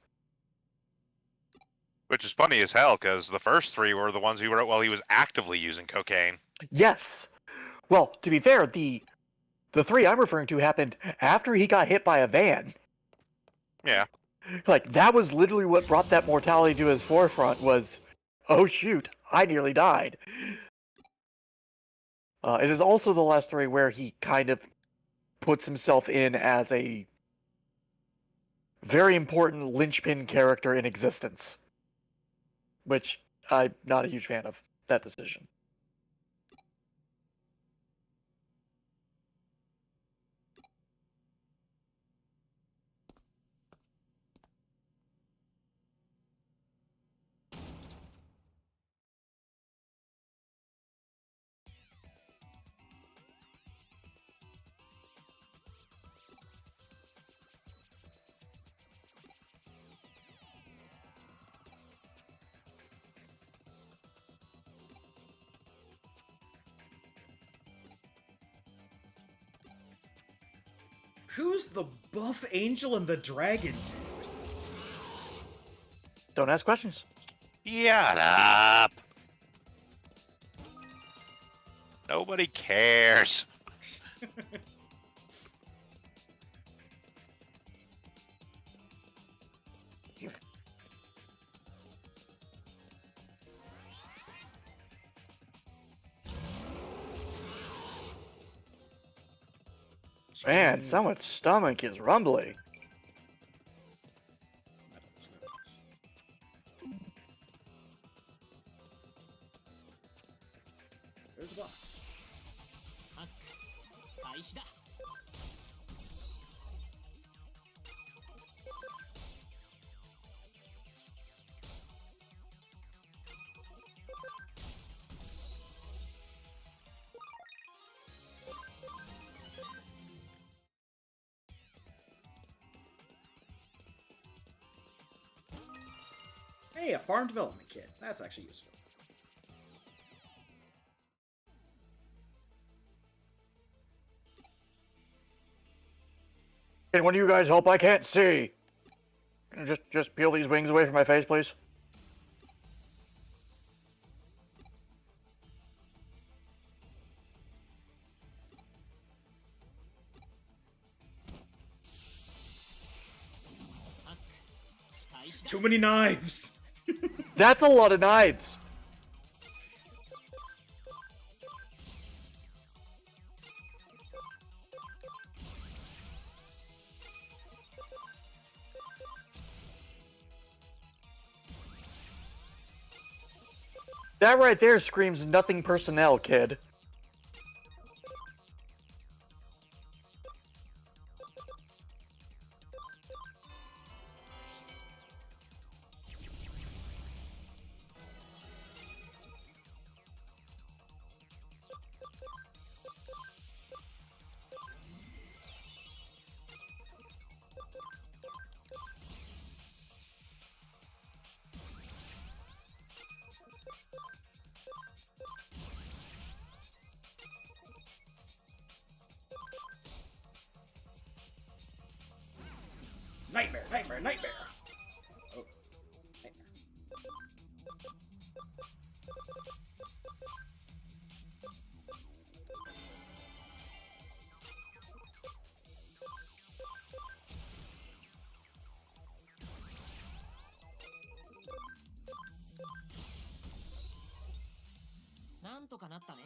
Which is funny as hell, because the first 3 were the ones he wrote while he was actively using cocaine. Yes! Well, to be fair, the 3 I'm referring to happened after he got hit by a van. Yeah. Like, that was literally what brought that mortality to his forefront was, oh shoot, I nearly died. It is also the last 3 where he kind of puts himself in as a very important linchpin character in existence. Which I'm not a huge fan of, that decision. Who's the buff angel and the dragon dudes? Don't ask questions. Shut up. Nobody cares. Man, someone's stomach is rumbly. There's a box. Hey, a farm development kit. That's actually useful. Can one of you guys help? I can't see. Can you just peel these wings away from my face, please? Too many knives! That's a lot of knives! That right there screams nothing personnel, kid. Nightmare, nightmare, nightmare. Oh, nightmare.なんとかなったね。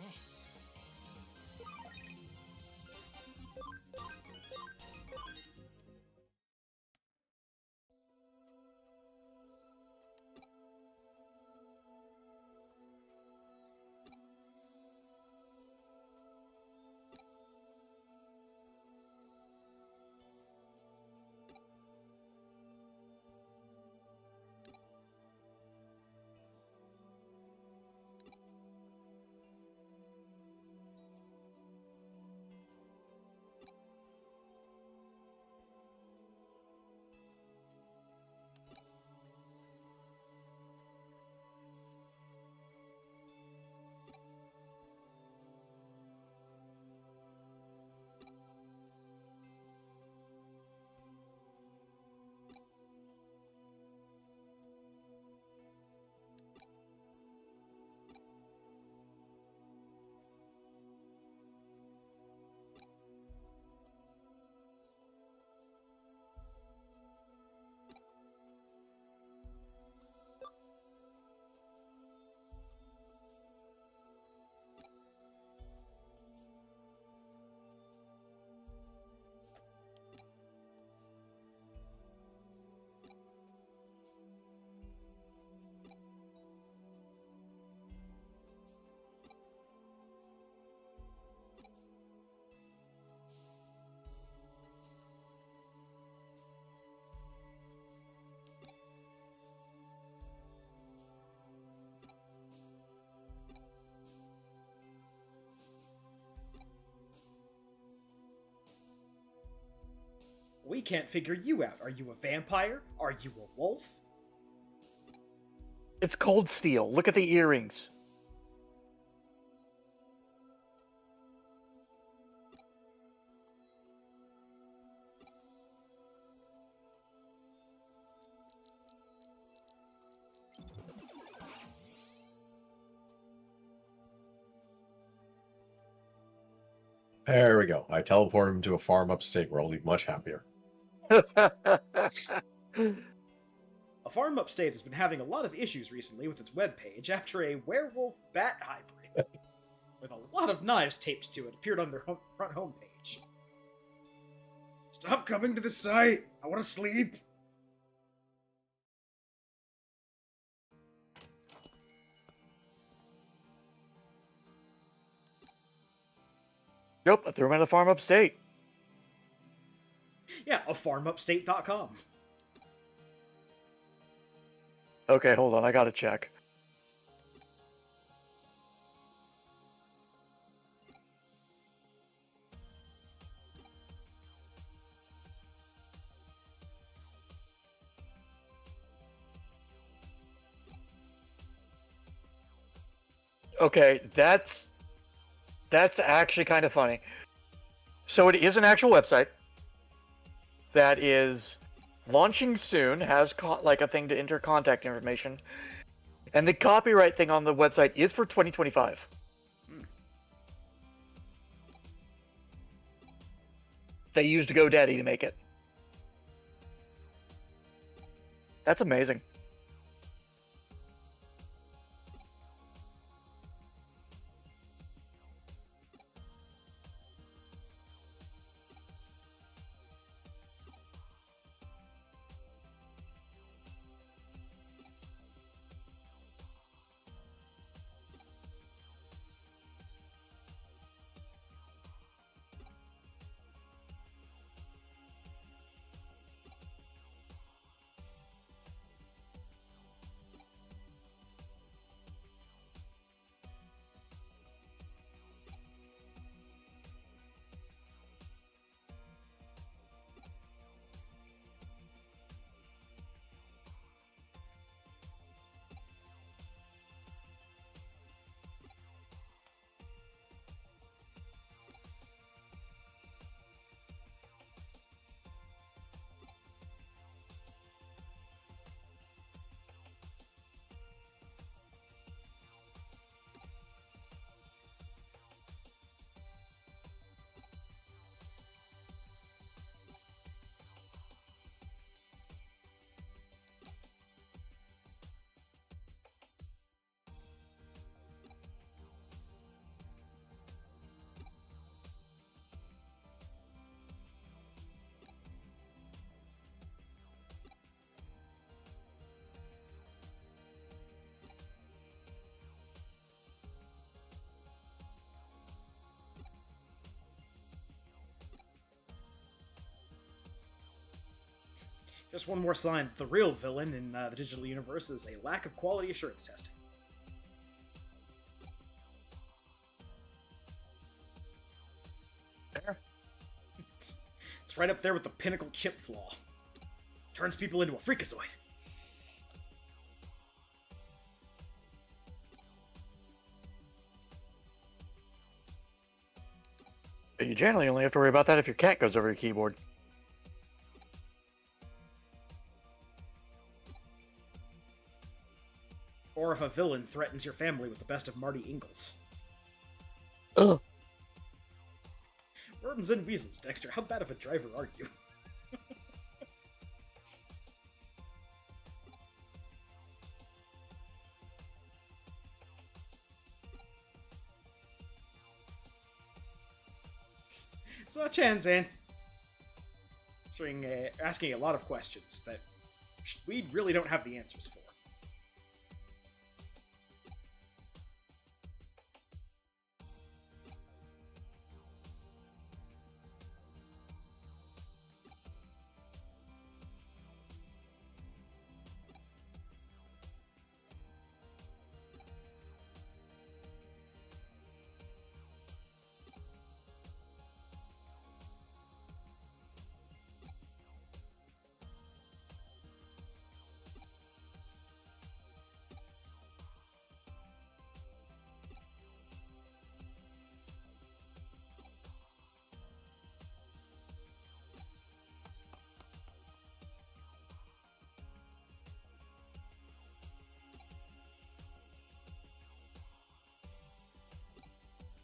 We can't figure you out. Are you a vampire? Are you a wolf? It's cold steel. Look at the earrings. There we go. I teleport him to a farm upstate where I'll be much happier. A farm upstate has been having a lot of issues recently with its webpage after a werewolf bat hybrid with a lot of knives taped to it appeared on their front homepage. Stop coming to the site! I want to sleep! Yep, I threw him at a farm upstate. Yeah, a farmupstate.com. Okay, hold on, I gotta check. Okay, that's actually kind of funny. So it is an actual website that is launching soon, has like a thing to enter contact information, and the copyright thing on the website is for 2025. They used GoDaddy to make it. That's amazing. Just one more sign that the real villain in the digital universe is a lack of quality assurance testing. Fair. It's right up there with the pinnacle chip flaw. Turns people into a freakazoid. But you generally only have to worry about that if your cat goes over your keyboard. Or if a villain threatens your family with the best of Marty Ingalls. Ugh. Worms and weasels, Dexter. How bad of a driver are you? So Chan's asking a lot of questions that we really don't have the answers for.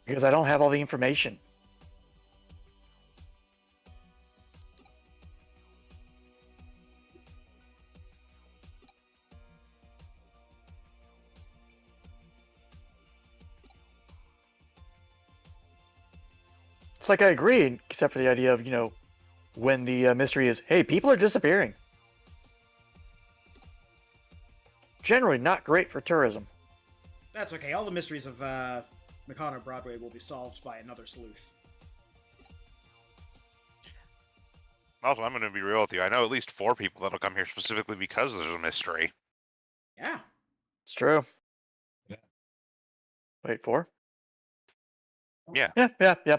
Because I don't have all the information. It's like I agree, except for the idea of, when the mystery is, hey, people are disappearing. Generally not great for tourism. That's okay. All the mysteries of Mikano Broadway will be solved by another sleuth. Also, I'm going to be real with you. I know at least 4 people that'll come here specifically because there's a mystery. Yeah. It's true. Yeah. Wait, 4? Yeah. Yeah.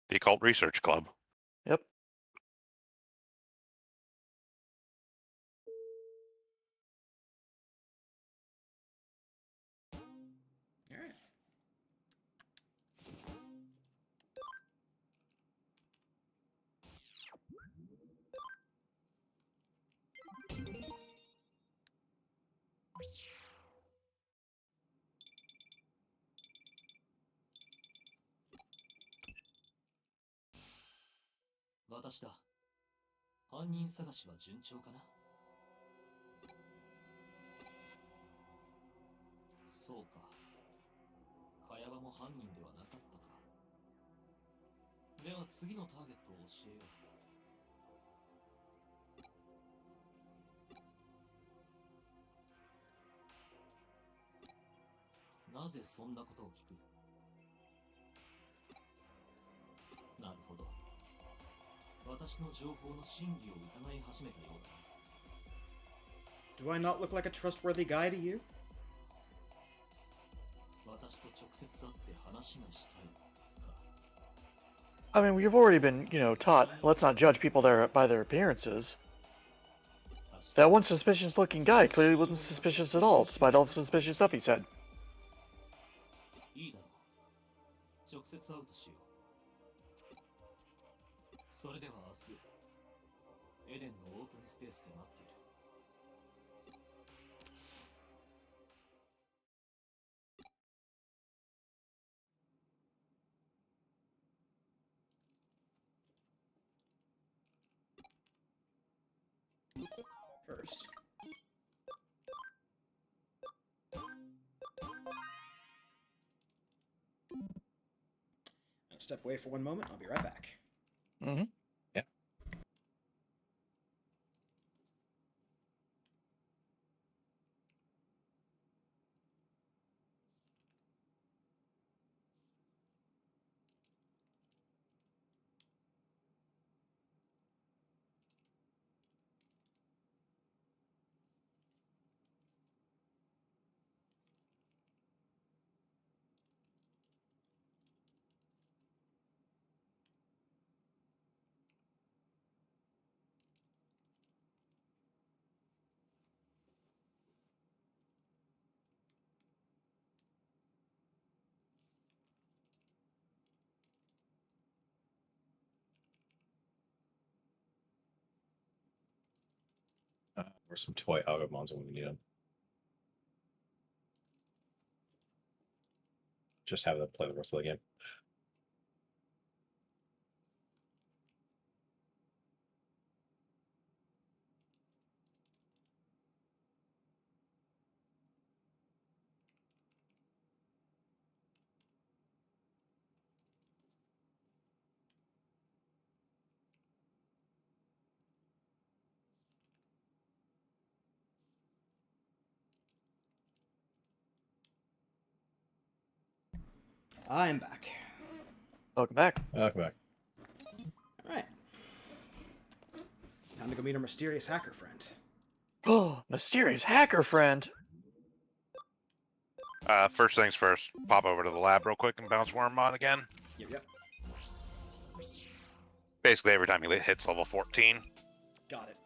The Occult Research Club. Yep. All right.私だ。犯人探しは順調かな？そうか。茅場も犯人ではなかったか。では次のターゲットを教えよう。なぜそんなことを聞く？なるほど。私の情報の真偽を疑い始めたようだ。Do I not look like a trustworthy guy to you? 私と直接会って話がしたいか。I mean, we've already been, taught, let's not judge people by their appearances. That one suspicious-looking guy clearly wasn't suspicious at all, despite all the suspicious stuff he said. いいだろう。直接会うとしよう。それでは明日、エデンのオープンスペースで待っている。First. I'll step away for one moment. I'll be right back. Mm-hmm. Yeah. Or some toy Agumons when we need them. Just have them play the rest of the game. I am back. Welcome back. Welcome back. All right. Time to go meet our mysterious hacker friend. Oh, mysterious hacker friend. First things first, pop over to the lab real quick and bounce Wormmon again. Yep. Basically, every time he hits level 14. Got it.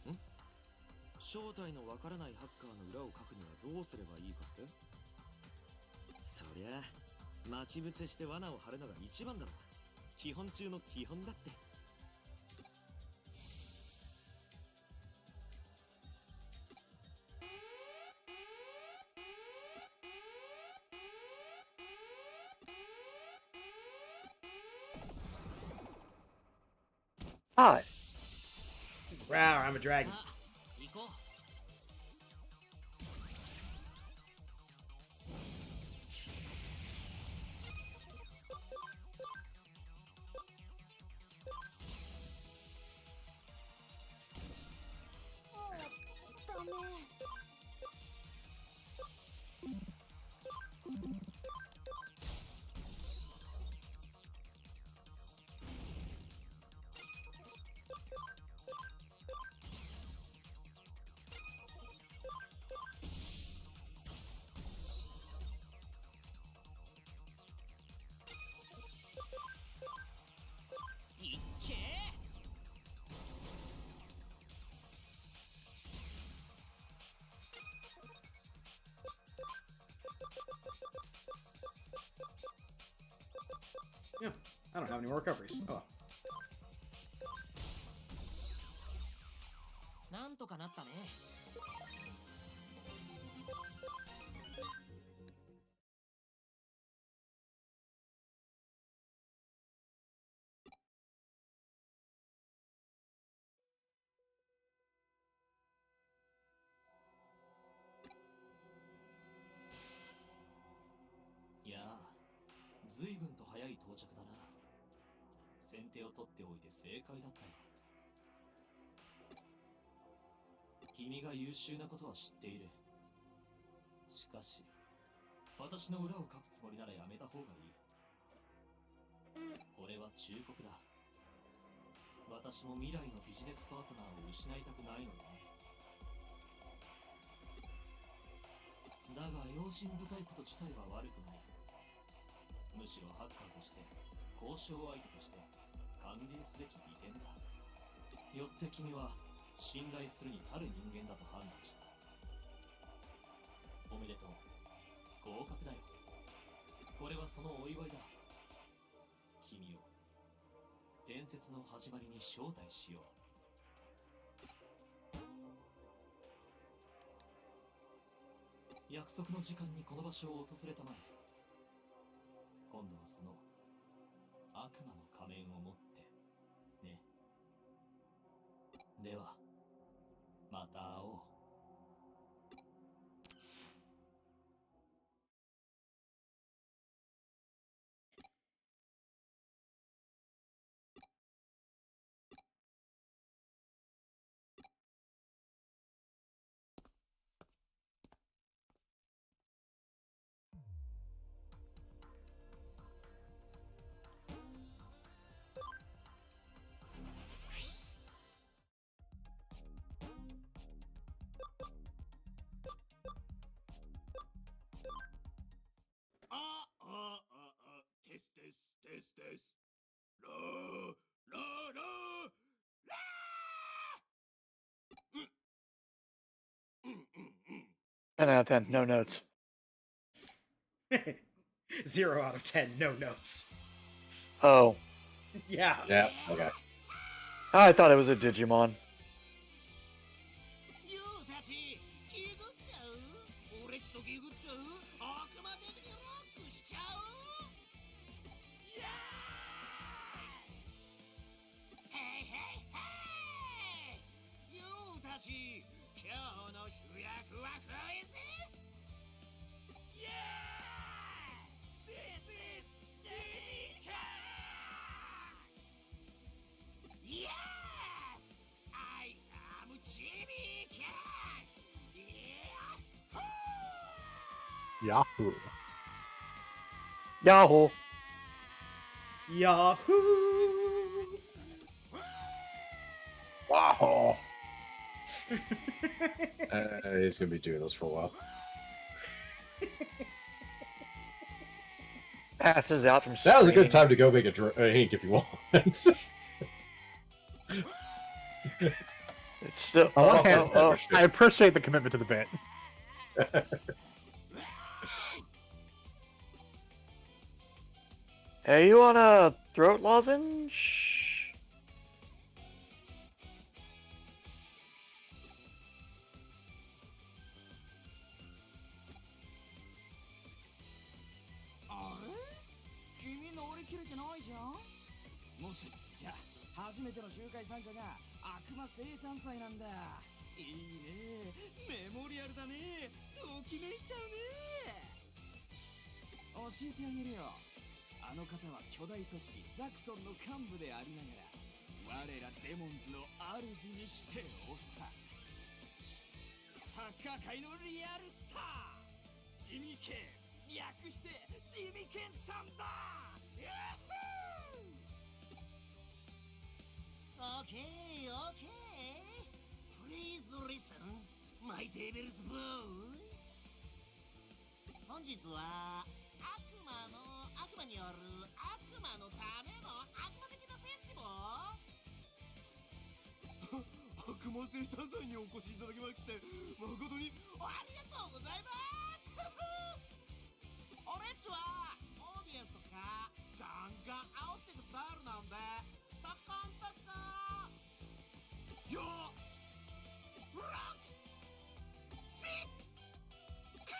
Hmm? 正体のわからないハッカーの裏を書くにはどうすればいいかって？そりゃ待ち伏せして罠を張るのが一番だろ。基本中の基本だって。Hi. Rawr, I'm a dragon. 行こう。ダメ。いっけー。Yeah, I don't have any more recoveries. Oh. なんとかなったね。いやあ、随分と早い到着だな。先手を取っておいて正解だったよ。君が優秀なことは知っている。しかし、私の裏をかくつもりならやめた方がいい。俺は忠告だ。私も未来のビジネスパートナーを失いたくないのでね。だが用心深いこと自体は悪くない。むしろハッカーとして交渉相手として歓迎すべき利点だ。よって君は信頼するに足る人間だと判断した。おめでとう。合格だよ。これはそのお祝いだ。君を伝説の始まりに招待しよう。約束の時間にこの場所を訪れたまえ。今度はその悪魔の仮面を持ってね。では10 out of 10, no notes. 0 out of 10, no notes. Oh, Yeah. Yeah. Okay. I thought it was a Digimon. ユウたちギグっちゃう？俺っちとギグっちゃう？悪魔的にロックしちゃう？イエーイ！ヘイヘイヘイ！ユウたち今日の主役はフイズス？イエーイ！ This is Digimon! Yes! I am Jimmy Cat! Yahoo. Yahoo! Yahoo! Wow. He's gonna be doing this for a while. Passes out from That was a good straining. time to go make a drink if you want. It's still. On one Oh, hand, oh, oh. I appreciate the commitment to the bit. Hey, you want a throat lozenge? Okay, okay. Please listen, my devil's boys. 本日は悪魔による悪魔のための悪魔的なフェスティバル悪魔生誕祭にお越しいただきまして誠にありがとうございます俺っちはオーディエンスとかガンガン煽ってくスタイルなんでそこんとこよロックシック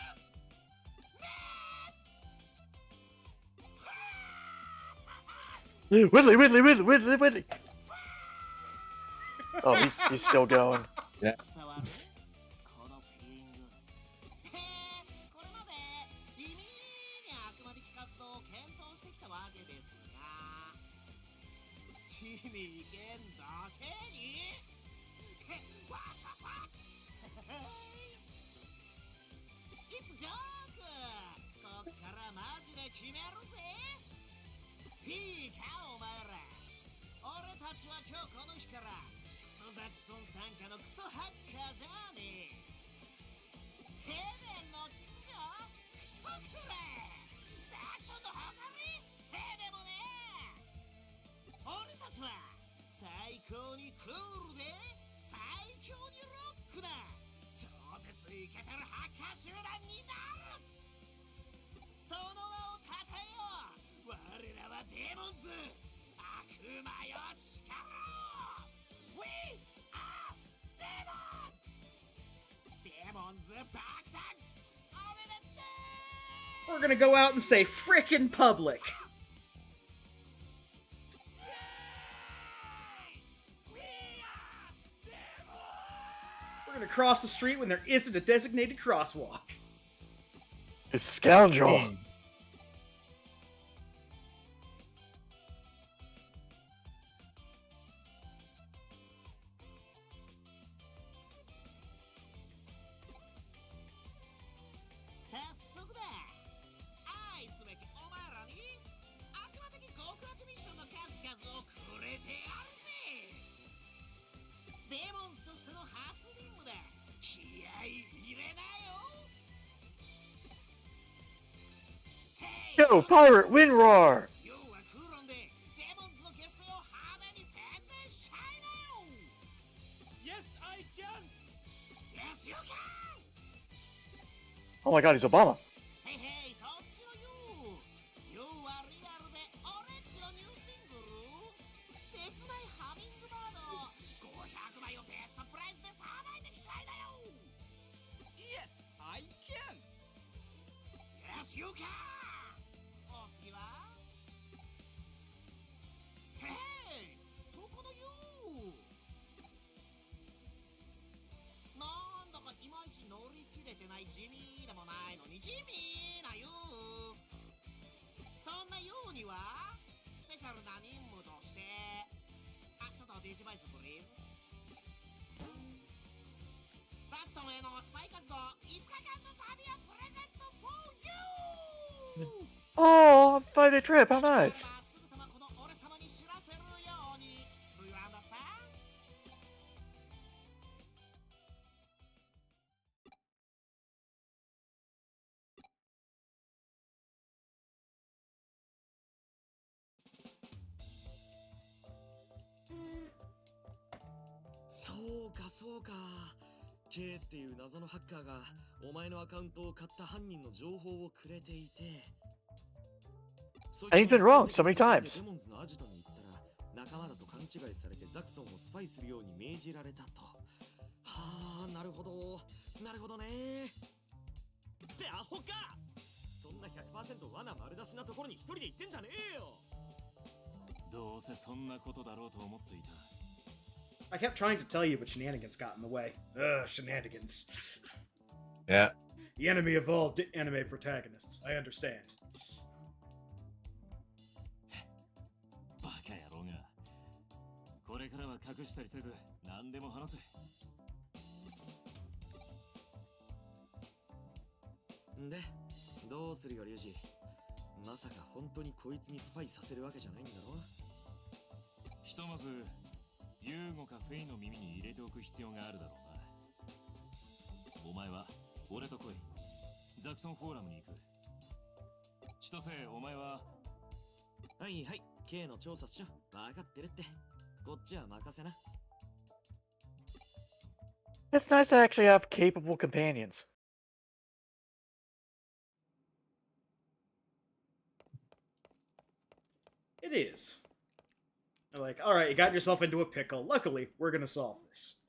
Whitley! Oh, he's still going. ね。伝わるこのフィーリングこれまで地味に悪魔的活動を検討してきたわけですが地味剣だけにわたわいつジョークこっからマジで決めるぜいいかお前ら俺たちは今日この日からクソザクソン参加のクソハッカーじゃねえヘレンの秩序クソくれザクソンの誇りへでもね俺たちは最高にクールで最強にロックな超絶イケてるハッカー集団になるその名をたたえよう我らはデーモンズ悪魔よ力を We are demons! デーモンズ爆弾おめでとう We're gonna go out and say frickin' public. We're gonna cross the street when there isn't a designated crosswalk. You scoundrel. Yo, pirate, wind roar! Yes, I can! Yes, you can! Oh my god, he's Obama. へいへい、そっちのユーはリアルでオレンジのニューシングル切ないハミングバード500枚をベストプライスでさばいてきちゃいだよ。 Yes, I can! Yes, you can! お次はへい、そこのユーなんだかいまいち乗り切れてない地味でもないのに地味なユー。そんなユーにはスペシャルな任務としてちょっとデジバイスプリーズ。ザクソンへのスパイ活動5日間の旅をプレゼント for you! Oh, 5-day trip. How nice. すぐさまこの俺様に知らせるように。Do you understand? そうかそうか。K っていう謎のハッカーがお前のアカウントを買った犯人の情報をくれていて、 And he's been wrong so many times. デモンズのアジトに行ったら仲間だと勘違いされてザクソンをスパイするように命じられたと。はあ、なるほどなるほどね。ってアホか。そんな 100% 罠丸出しなところに一人で行ってんじゃねえよ。どうせそんなことだろうと思っていた。 I kept trying to tell you, but shenanigans got in the way. Ugh, shenanigans. Yeah. The enemy of all anime protagonists. I understand. バカ野郎が。これからは隠したりせず何でも話せ。で、どうするよリュウジ。まさか本当にこいつにスパイさせるわけじゃないんだろ。ひとまずユーゴかフェイの耳に入れておく必要があるだろうな。お前は俺と来い。ザクソンフォーラムに行く。千歳、お前は。はいはい、K の調査っしょ。分かってるって。こっちは任せな。 It's nice to actually have capable companions. It is. They're like, alright, you got yourself into a pickle. Luckily, we're gonna solve this.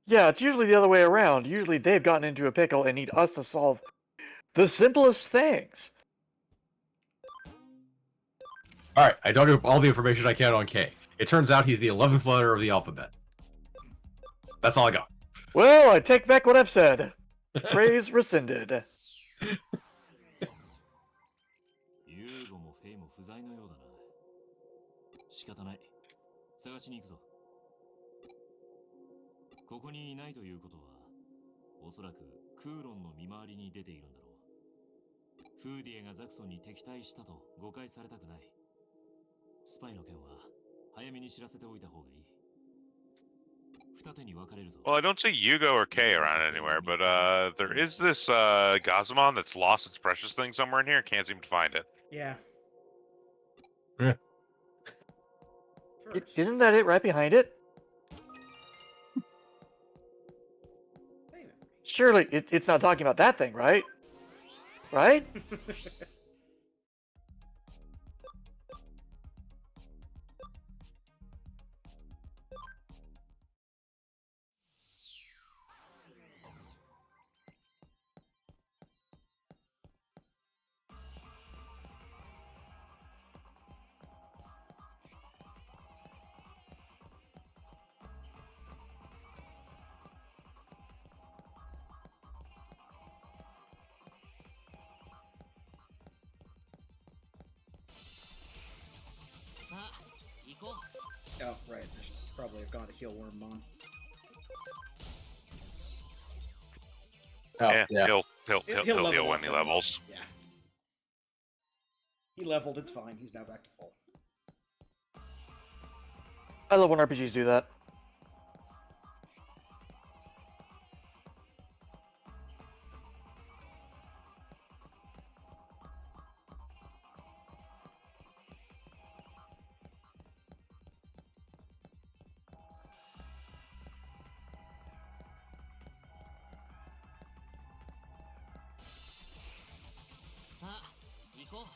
Yeah, it's usually the other way around. Usually they've gotten into a pickle and need us to solve the simplest things. All right, I dug up all the information I can on K. It turns out he's the 11th letter of the alphabet. That's all I got. Well, I take back what I've said. Praise rescinded. ユーゴもフェイも不在のようだな。仕方ない。探しに行くぞ。ここにいないということは、おそらくクーロンの見回りに出ているんだろう。フーディエがザクソンに敵対したと誤解されたくない。スパイの件は早めに知らせておいた方がいい。二手に分かれるぞ。 Well, I don't see Yugo or K around anywhere, but there is this Gazamon that's lost its precious thing somewhere in here. Can't seem to find it. Yeah. Yeah. First. Isn't that it right behind it? Wait a minute. Surely it's not talking about that thing, right? Right? Oh, right. I should probably have gone to heal Wormmon. Oh, yeah, he'll level deal up when he then. levels. Yeah. He leveled, it's fine. He's now back to full. I love when RPGs do that. 行こう。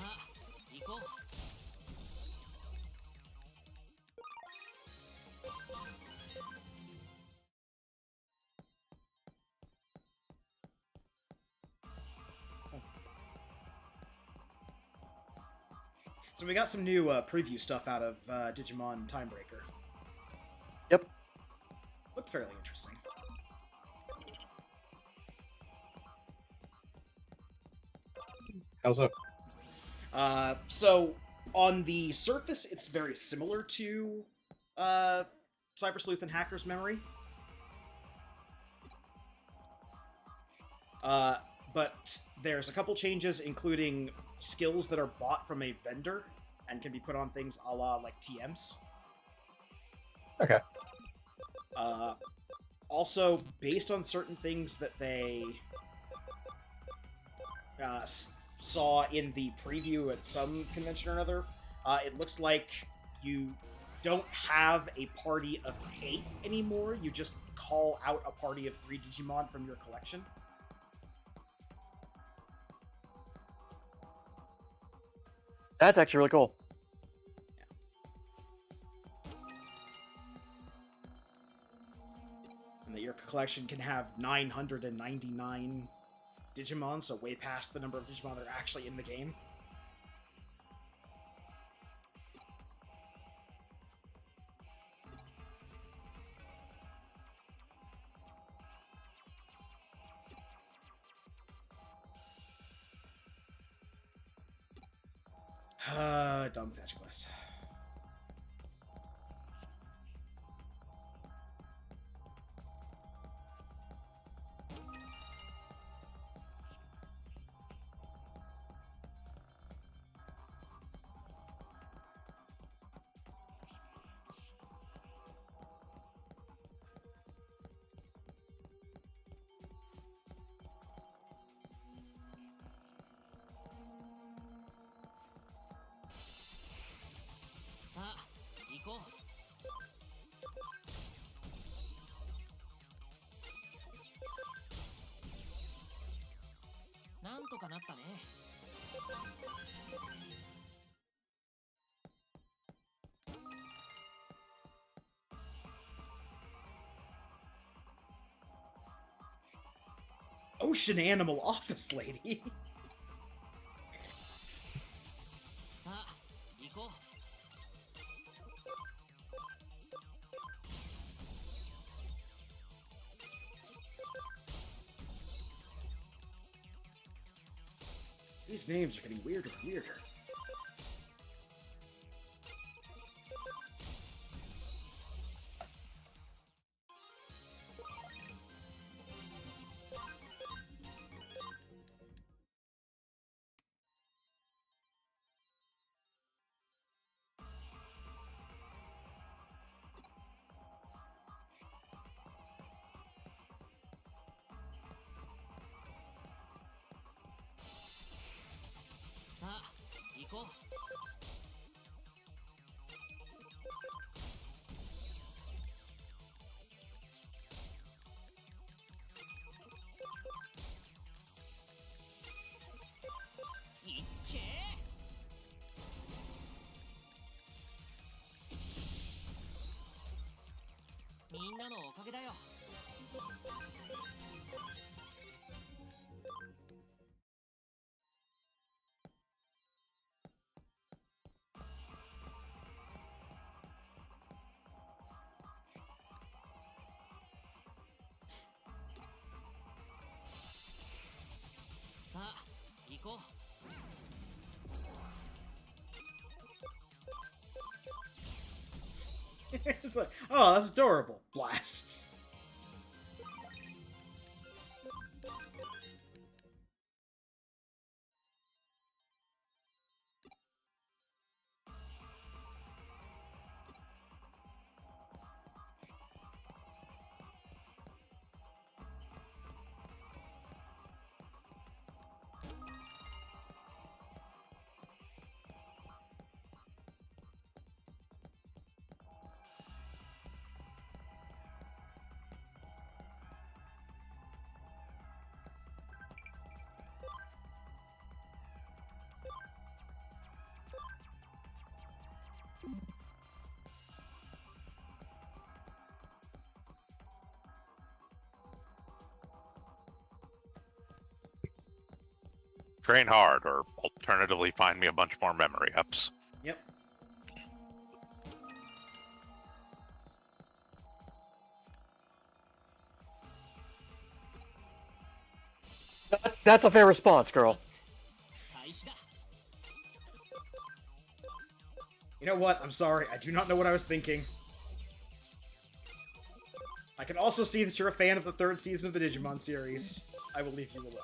さあ行こう。So we got some new preview stuff out of Digimon Timebreaker. Yep. Looked fairly interesting. How's up? So on the surface, it's very similar to Cyber Sleuth and Hacker's Memory. But there's a couple changes, including skills that are bought from a vendor and can be put on things a la like TMs. Okay. Also, based on certain things that they saw in the preview at some convention or another, it looks like you don't have a party of 8 anymore. You just call out a party of 3 Digimon from your collection. That's actually really cool. And that your collection can have 999 Digimon, so way past the number of Digimon that are actually in the game. Dumb fetch quest.さあ行こう。なんとかなったね。Ocean Animal Office Lady. さあ行こう。These names are getting weirder and weirder.さあ行こう。いっけー。みんなのおかげだよ。さあ行こう。It's like, oh, that's adorable. Blast. Train hard, or alternatively find me a bunch more memory ups. Yep. That's a fair response, girl. 開始だ You know what? I'm sorry. I do not know what I was thinking. I can also see that you're a fan of the 3rd season of the Digimon series. I will leave you alone.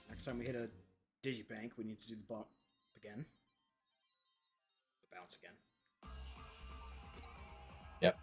Next time we hit a Digibank, we need to do the bump again. The bounce again. Yep.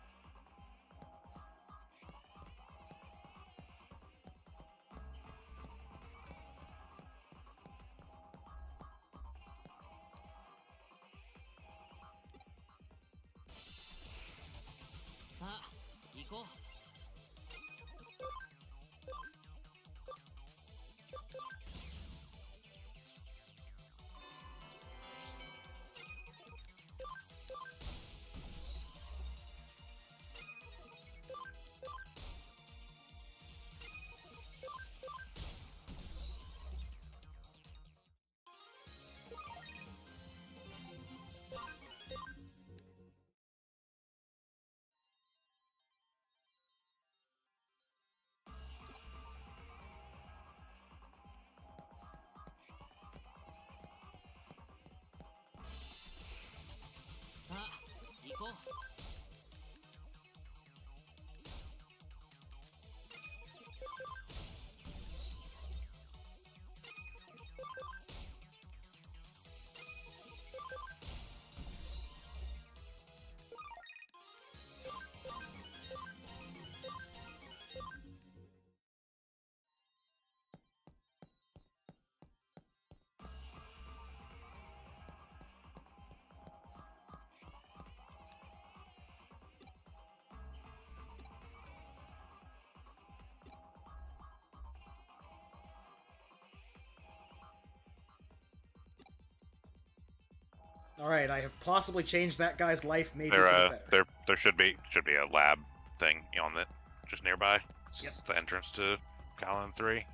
Alright, I have possibly changed that guy's life, maybe for the better. There should be a lab thing on it just nearby. Yep. It's the entrance to Callan 3.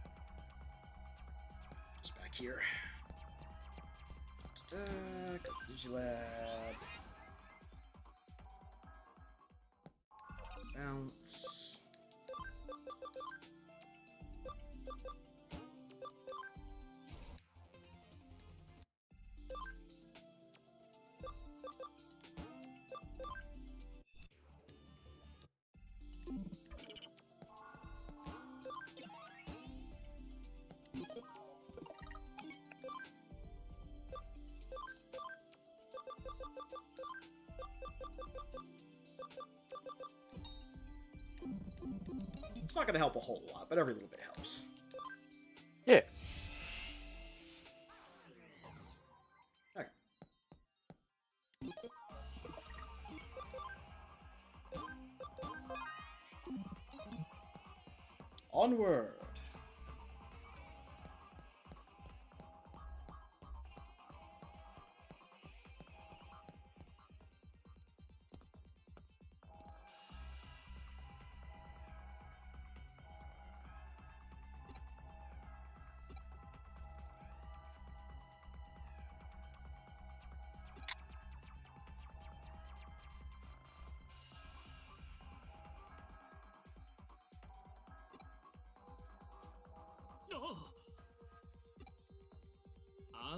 Just back here. Digilab. Bounce. It's not going to help a whole lot, but every little bit helps. Yeah. Okay. Onward.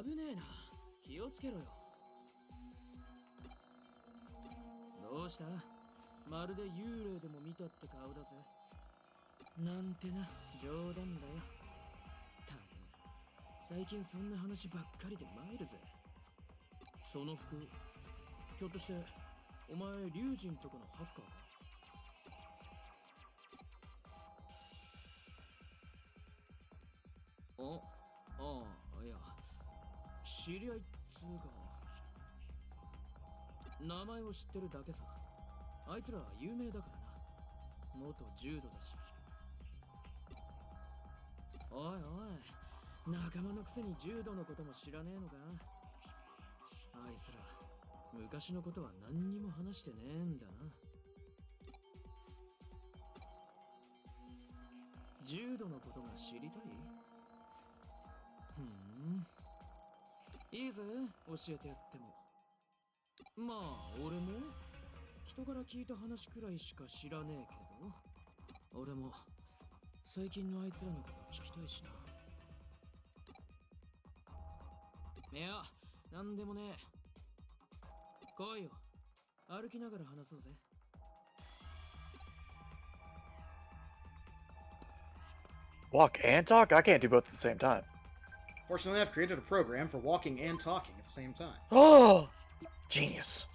危ねえな。気をつけろよ。どうした？まるで幽霊でも見たって顔だぜ。なんてな、冗談だよ。たく、最近そんな話ばっかりで参るぜ。その服、ひょっとしてお前龍神とかのハッカーか？いや、知り合いっつうか、名前を知ってるだけさ。あいつらは有名だからな。元柔道だし。おいおい、仲間のくせに柔道のことも知らねえのか？あいつら昔のことは何にも話してねえんだな。柔道のことが知りたい？いいぜ、教えてやっても。まあ俺も人から聞いた話くらいしか知らねえけど、俺も最近のあいつらのこと聞きたいしな。いや、なんでもねえ。来いよ、歩きながら話そうぜ。Walk and talk? I can't do both at the same time. Fortunately, I've created a program for walking and talking at the same time. Oh, genius.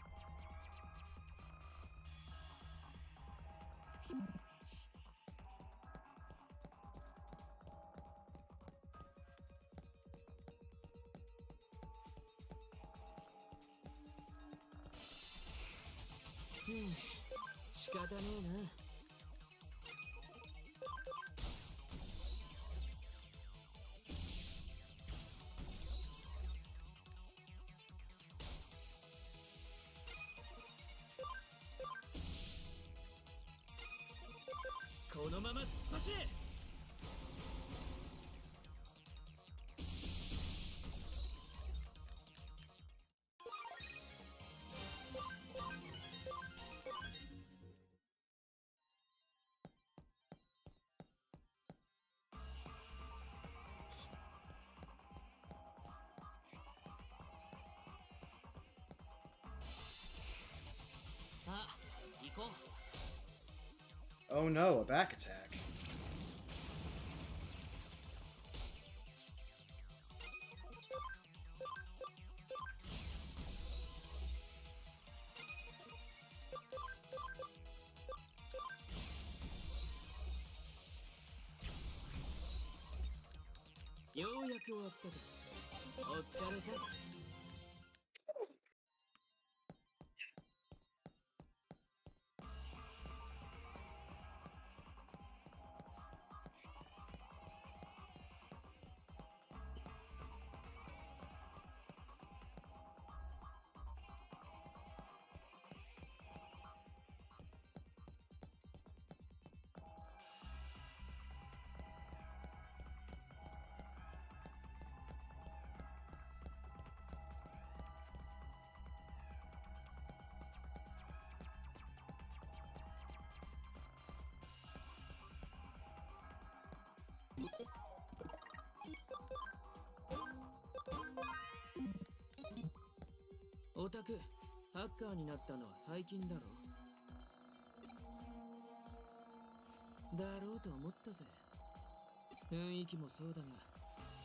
Hmm, 仕方ねえな。このまま突っ走れ。さあ、行こう。Oh no, a back attack. Yo, ようやく終わったか。お疲れさん。オタク、ハッカーになったのは最近だろ。だろうと思ったぜ。雰囲気もそうだが、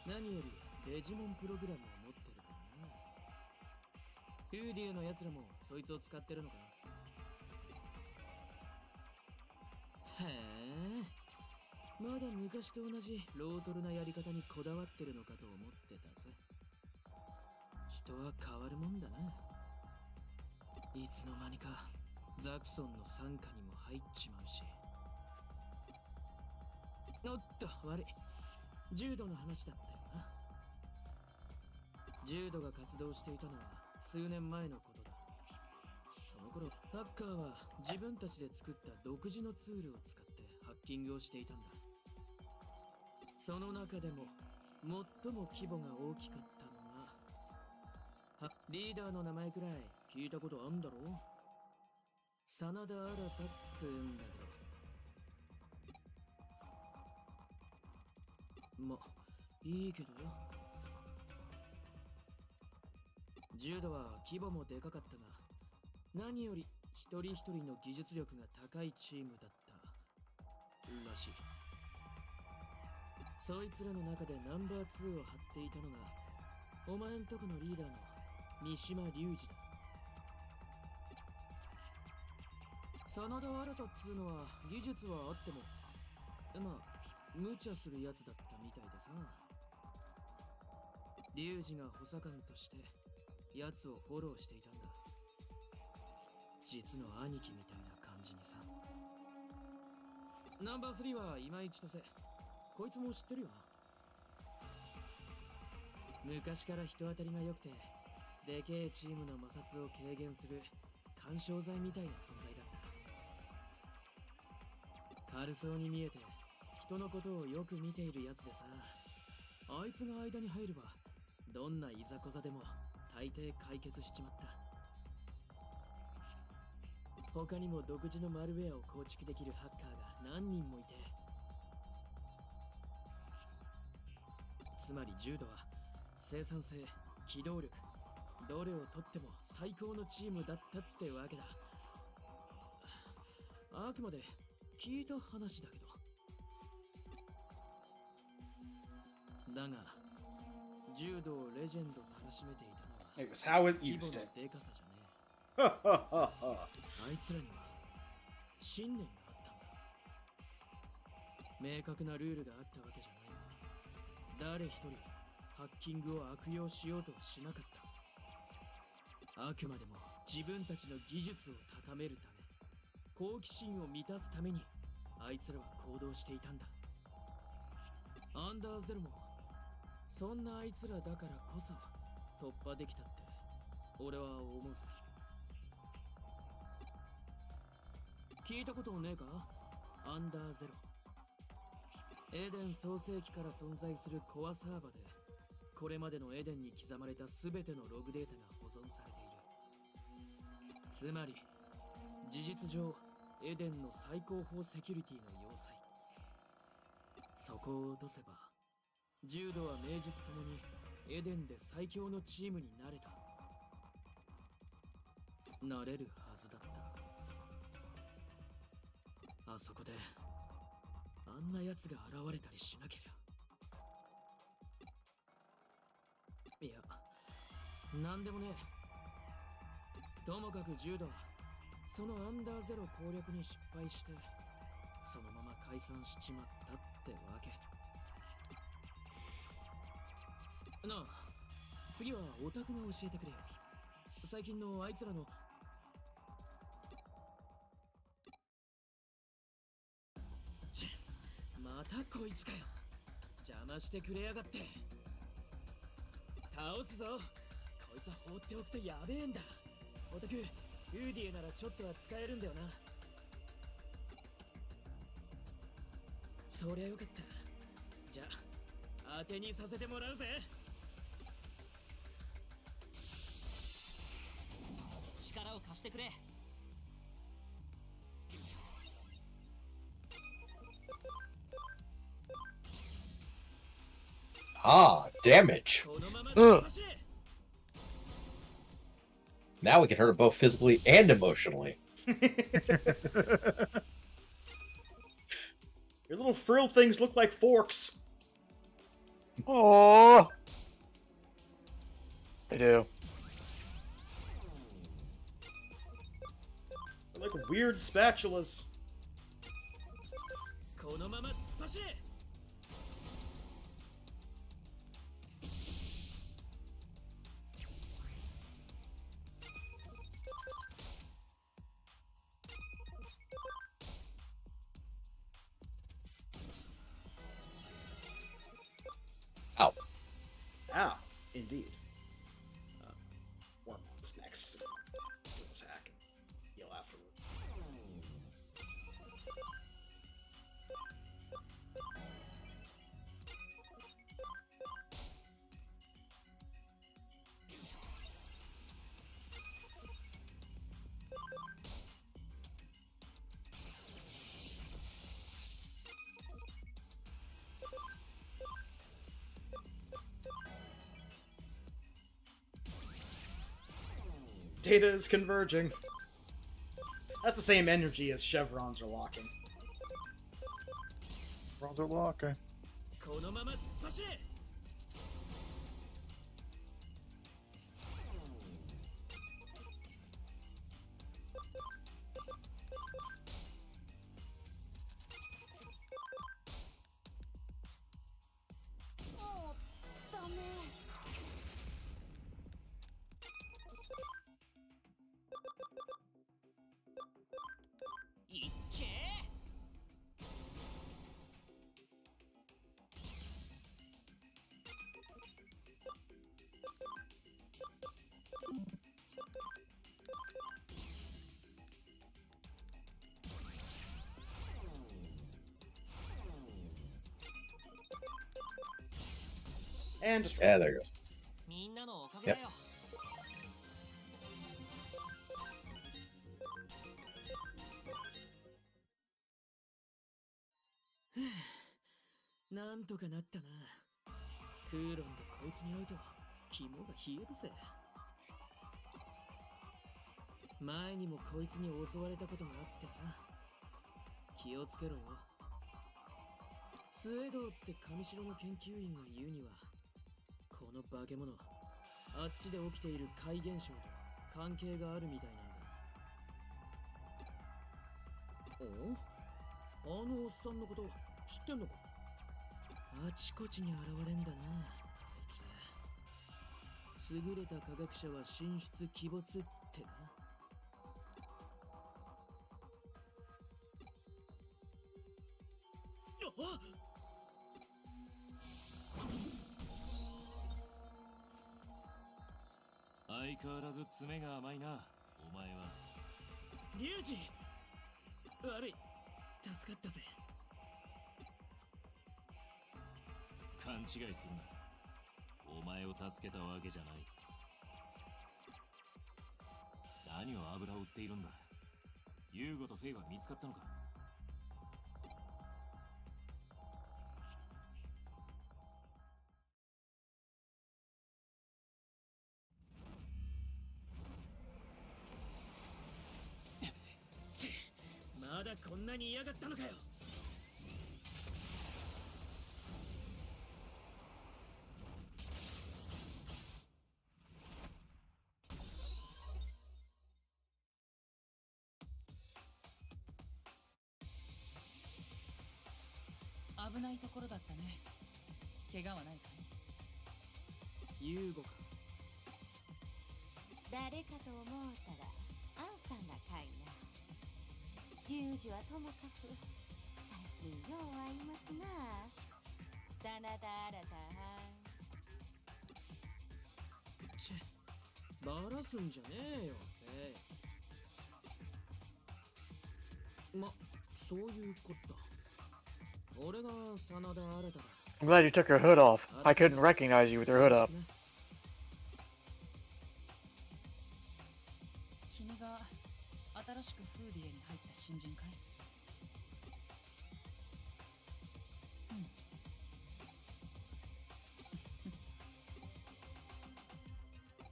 何よりデジモンプログラムを持ってるからな。フーディエのやつらもそいつを使ってるのか？へえ、まだ昔と同じロートルなやり方にこだわってるのかと思ってたぜ。人は変わるもんだな。いつの間にかザクソンの傘下にも入っちまうし。おっと、悪い。重度の話だったよな。重度が活動していたのは数年前のことだ。その頃、ハッカーは自分たちで作った独自のツールを使ってハッキングをしていたんだ。その中でも最も規模が大きかったのが、リーダーの名前くらい聞いたことあんだろう？真田新っつうんだけど。ま、いいけどよ。重度は規模もでかかったが、何より一人一人の技術力が高いチームだったらしい。そいつらの中でナンバー2を張っていたのが、お前んとこのリーダーの三島隆二だ。真田新っつうのは技術はあっても、まあ無茶するやつだったみたいでさ。隆二が補佐官として奴をフォローしていたんだ。実の兄貴みたいな感じにさ。ナンバー3は今一とせ。こいつも知ってるよな。昔から人当たりが良くて、でけえチームの摩擦を軽減する緩衝材みたいな存在だった。軽そうに見えて人のことをよく見ているやつでさ、あいつが間に入ればどんないざこざでも大抵解決しちまった。他にも独自のマルウェアを構築できるハッカーが何人もいて、つまり重度は生産性、機動力、どれをとっても最高のチームだったってわけだ。あくまで聞いた話だけど。だが柔道をレジェンドたらしめていたのは It was how it 規模 used の it. でかさじゃねえ。 Ha ha ha ha. あいつらには信念があったんだ。明確なルールがあったわけじゃないが、誰一人ハッキングを悪用しようとはしなかった。あくまでも自分たちの技術を高めるため、好奇心を満たすためにあいつらは行動していたんだ。アンダーゼロもそんなあいつらだからこそ突破できたって俺は思うぜ。聞いたことねえか？アンダーゼロ。エデン創世期から存在するコアサーバで、これまでのエデンに刻まれた全てのログデータが保存されている。つまり事実上エデンの最高峰セキュリティの要塞。そこを落とせば柔道は名実ともにエデンで最強のチームになれた。なれるはずだった。あそこであんな奴が現れたりしなけりゃ。いや、なんでもねえ。ともかく柔道はそのアンダーゼロ攻略に失敗して、そのまま解散しちまったってわけ。なあ、次はオタクが教えてくれよ。最近のあいつらの。またこいつかよ。邪魔してくれやがって。倒すぞ。こいつは放っておくとやべえんだ。オタク、ウーディエならちょっとは使えるんだよな。そりゃよかった。じゃあ当てにさせてもらうぜ。力を貸してくれ。Ah, damage. このまま Ugh. 走れ。 Now we can hurt him both physically and emotionally. Your little frill things look like forks. Oh, they do. They're like weird spatulas. このまま突っ走れ。Data is converging. That's the same energy as chevrons are locking. Chevrons are locking. このまま突っ走れ。もうダメ。いっけAnd destroy. Yeah, there it goes. みんなのおかげだよ。なんとかなったな。クーロンでこいつに会うと肝が冷えるぜ。前にもこいつに襲われたことがあってさ。気をつけろよ。スエドウって上城の研究員が言うには、この化け物、あっちで起きている怪現象と関係があるみたいなんだ。お？あのおっさんのこと知ってんのか？あちこちに現れんだな、こいつ。優れた科学者は神出鬼没ってか。あ！相変わらず爪が甘いな、お前は。リュウジ！悪い、助かったぜ。勘違いするな。お前を助けたわけじゃない。何を油を売っているんだ。ユーゴとフェイは見つかったのか？まだこんなに嫌がったのかよ。危ないところだったね。怪我はないかい？ユーゴか。誰かと思うたらアンさんがかいな。リュウジはともかく最近よう会いますな。真田新ちぇ、バラすんじゃねえよ、ま、そういうこった。俺が真田新だ。 I'm glad you took your hood off. I couldn't recognize you with your hood up. 君が新しくフーディエに入った新人かい？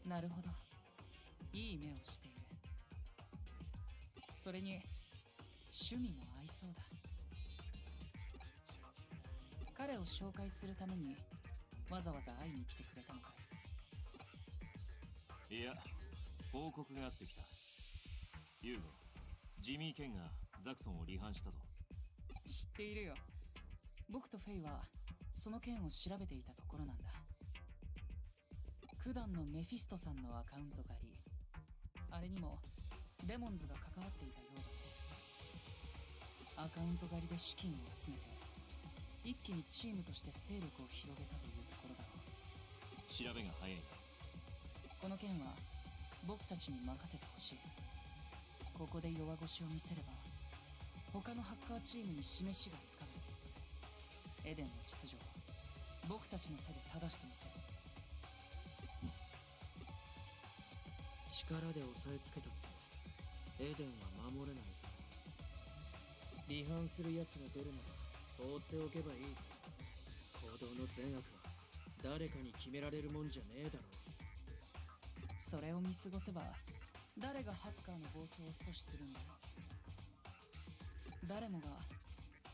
なるほど。いい目をしている。それに趣味も合いそうだ。彼を紹介するためにわざわざ会いに来てくれたのかい？いや、報告があってきた。ユーゴ、ジミー・ケンがザクソンを離反したぞ。知っているよ。僕とフェイはその件を調べていたところなんだ。九段のメフィストさんのアカウント狩り、あれにもデモンズが関わっていたようだね。アカウント狩りで資金を集めて一気にチームとして勢力を広げたというところだろう。調べが早いな。この件は僕たちに任せてほしい。ここで弱腰を見せれば他のハッカーチームに示しがつかない。エデンの秩序を僕たちの手で正してみせる。力で押さえつけたってエデンは守れないぞ。離反する奴が出るなら放っておけばいい。行動の善悪は誰かに決められるもんじゃねえだろ。それを見過ごせば誰がハッカーの暴走を阻止するんだ。誰もが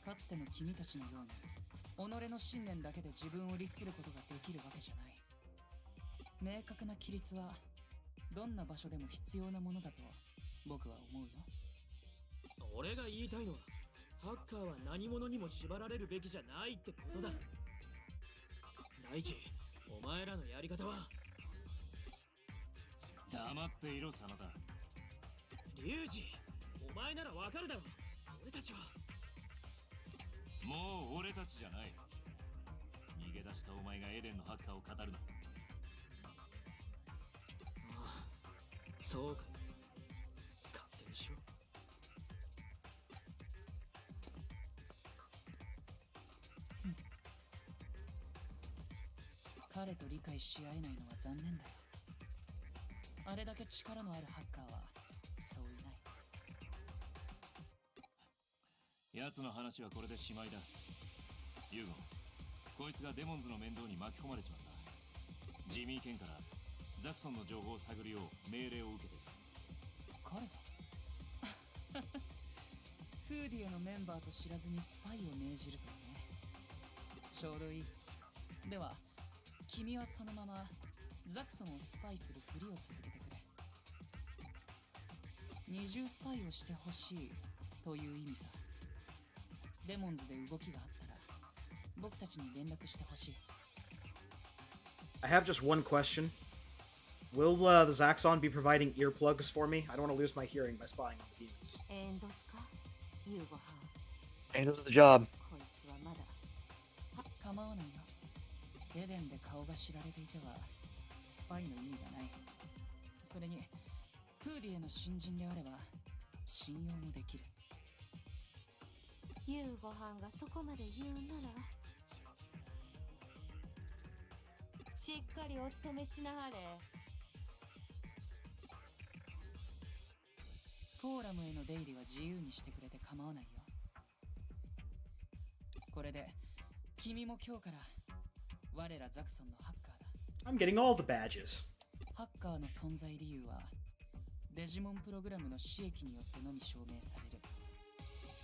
かつての君たちのように己の信念だけで自分を律することができるわけじゃない。明確な規律はどんな場所でも必要なものだと僕は思うよ。俺が言いたいのは、ハッカーは何者にも縛られるべきじゃないってことだ。大地、お前らのやり方は。黙っていろ、真田。リュウジ、お前ならわかるだろ。俺たちは。もう俺たちじゃない。逃げ出したお前がエデンのハッカーを語るな。ああ、そうか。勝手にしろ。彼と理解し合えないのは残念だよ。あれだけ力のあるハッカーはそういない。奴の話はこれでしまいだ。ユーゴ、こいつがデモンズの面倒に巻き込まれちまった。ジミー・ケンからザクソンの情報を探るよう命令を受けている。彼がフーディエのメンバーと知らずにスパイを命じるとはね。ちょうどいい。では君はそのままザクソンをスパイするふりを続けてくれ。二重スパイをしてほしいという意味さ。デモンズで動きがあったら僕たちに連絡してほしい。I have just one question. Will the Zaxxon be providing earplugs for me? I don't want to lose my hearing by spying on the demons. エンドスか夕ご飯。And does the job. こいつはまだ。構わないよ。エデンで顔が知られていてはスパイの意味がない。それにフーディエの新人であれば信用もできる。夕ご飯がそこまで言うならしっかりお勤めしなはれ。フォーラムへの出入りは自由にしてくれて構わないよ。これで君も今日から我らザクソンのハッカーだ。I'm getting all the badges. ハッカーの存在理由はデジモンプログラムの使役によってのみ証明される。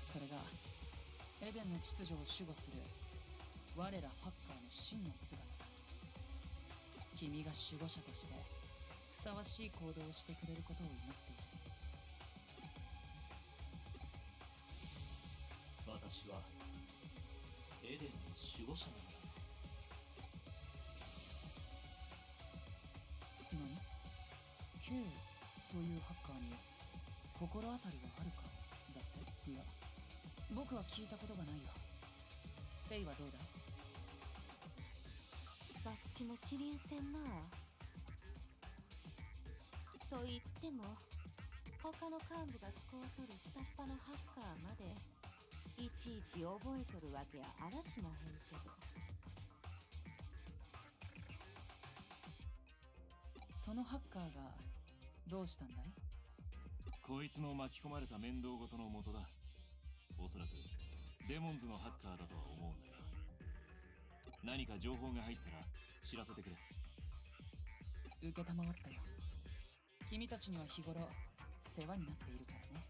それがエデンの秩序を守護する我らハッカーの真の姿だ。君が守護者としてふさわしい行動をしてくれることを祈っている。私はエデンの守護者なのだ。何？ K というハッカーに心当たりはあるかだって。いや、僕は聞いたことがないよ。フェイはどうだ？バッチも知りんせんな。と言っても他の幹部が使うとる下っ端のハッカーまでいちいち覚えとるわけやあらしまへんけど。そのハッカーがどうしたんだい？こいつの巻き込まれた面倒事のもとだ。おそらくデモンズのハッカーだとは思うんだが、何か情報が入ったら知らせてくれ。承ったよ。君たちには日頃世話になっているからね。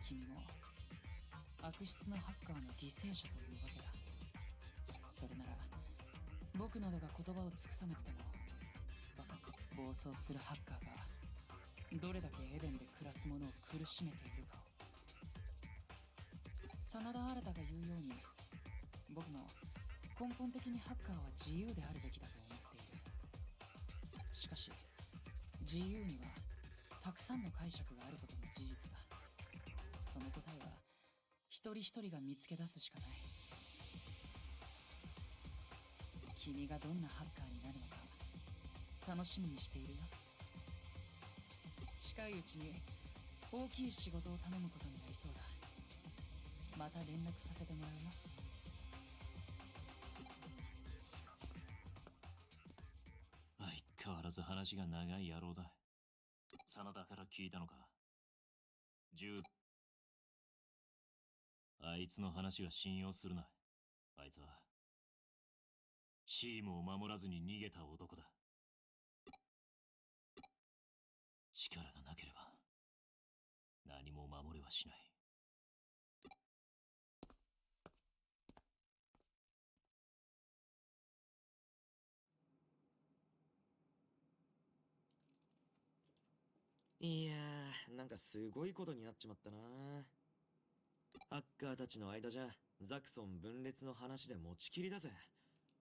君も悪質なハッカーの犠牲者というわけだ。それなら僕などが言葉を尽くさなくても分かった。暴走するハッカーがどれだけエデンで暮らす者を苦しめているかを。真田新が言うように僕も根本的にハッカーは自由であるべきだと思っている。しかし自由にはたくさんの解釈があることも事実だ。その答えは一人一人が見つけ出すしかない。君がどんなハッカーになるのか楽しみにしているよ。近いうちに大きい仕事を頼むことになりそうだ。また連絡させてもらうよ。相変わらず話が長い野郎だ。真田から聞いたのか。あいつの話は信用するな。あいつはチームを守らずに逃げた男だ。力がなければ何も守れはしない。いやー、なんかすごいことになっちまったな。ハッカーたちの間じゃザクソン分裂の話で持ちきりだぜ。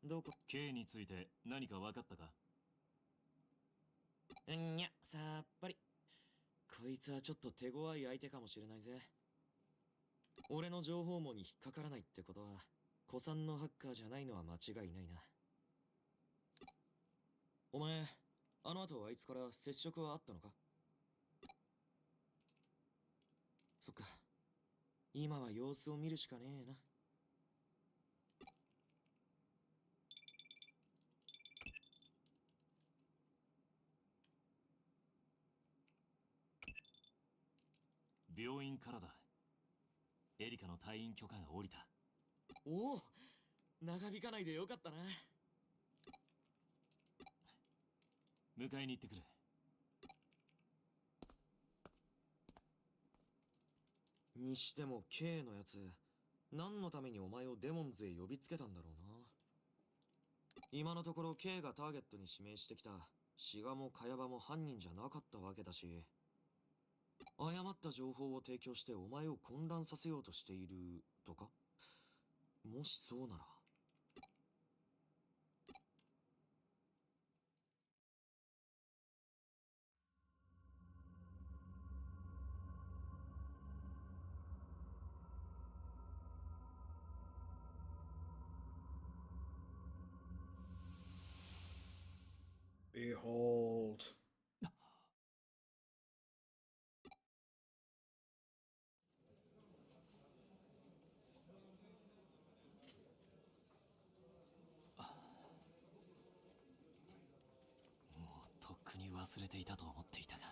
どこ K について何か分かったか？いや、さっぱり。こいつはちょっと手強い相手かもしれないぜ。俺の情報網に引っかからないってことは、古参のハッカーじゃないのは間違いないな。お前、あの後あいつから接触はあったのか？そっか。今は様子を見るしかねえな。病院からだ。エリカの退院許可が下りた。おお、長引かないでよかったな。迎えに行ってくる。にしても K のやつ、何のためにお前をデモンズへ呼びつけたんだろうな。今のところ K がターゲットに指名してきたシガもカヤバも犯人じゃなかったわけだし、誤った情報を提供してお前を混乱させようとしているとか？もしそうなら。Behold. もうとっくに忘れていたと思っていたが。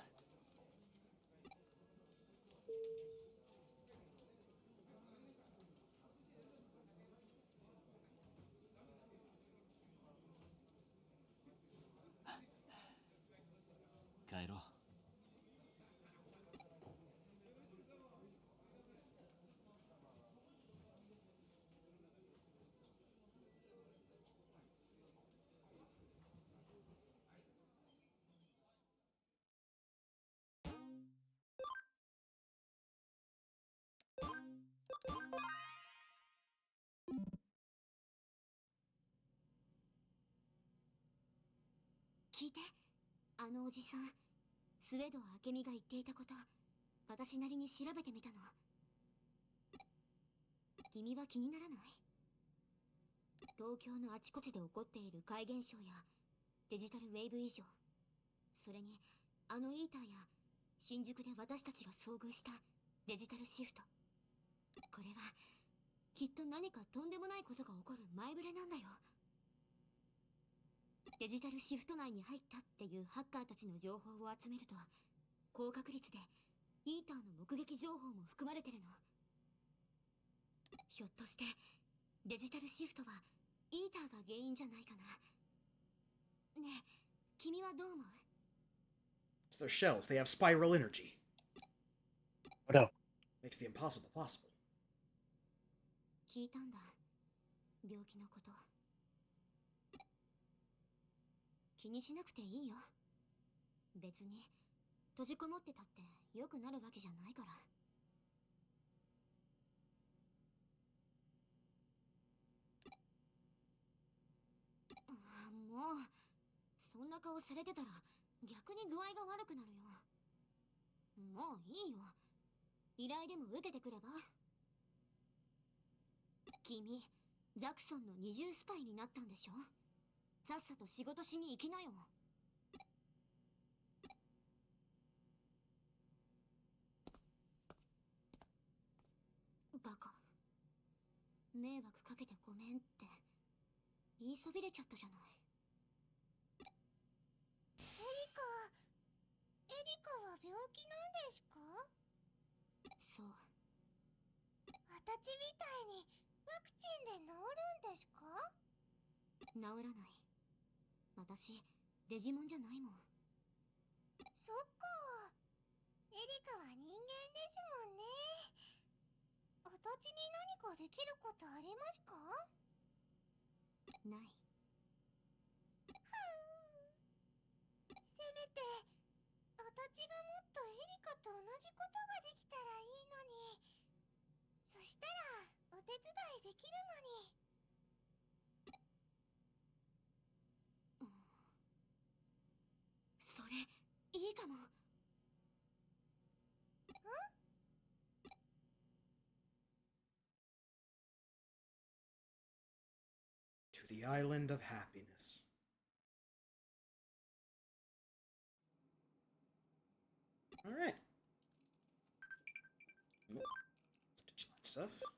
帰ろう。聞いて、あのおじさん、スウェド明美が言っていたこと、私なりに調べてみたの。君は気にならない？東京のあちこちで起こっている怪現象やデジタルウェーブ異常、それにあのイーターや新宿で私たちが遭遇したデジタルシフト、これはきっと何かとんでもないことが起こる前触れなんだよ。デジタルシフト内に入ったっていうハッカーたちの情報を集めると、高確率でイーターの目撃情報も含まれてるの。ひょっとしてデジタルシフトはイーターが原因じゃないかな。ねえ、君はどう思う？ It's their shells. They have spiral energy. What up? Makes the impossible possible. 聞いたんだ、病気のこと。気にしなくていいよ。別に閉じこもってたって良くなるわけじゃないから。もうそんな顔されてたら逆に具合が悪くなるよ。もういいよ、依頼でも受けてくれば。君、ザクソンの二重スパイになったんでしょ？さっさと仕事しに行きなよ。バカ。迷惑かけてごめんって言いそびれちゃったじゃない。エリカは病気なんですか？そう。私みたいにワクチンで治るんですか？治らない。私、デジモンじゃないもん。そっか。エリカは人間ですもんね。私に何かできることありますか？ない。せめて、私がもっとエリカと同じことができたらいいのに。そしたら、お手伝いできるのに。それ、いいかも。To the island of happiness. All right. Nope. Ditch that stuff. There.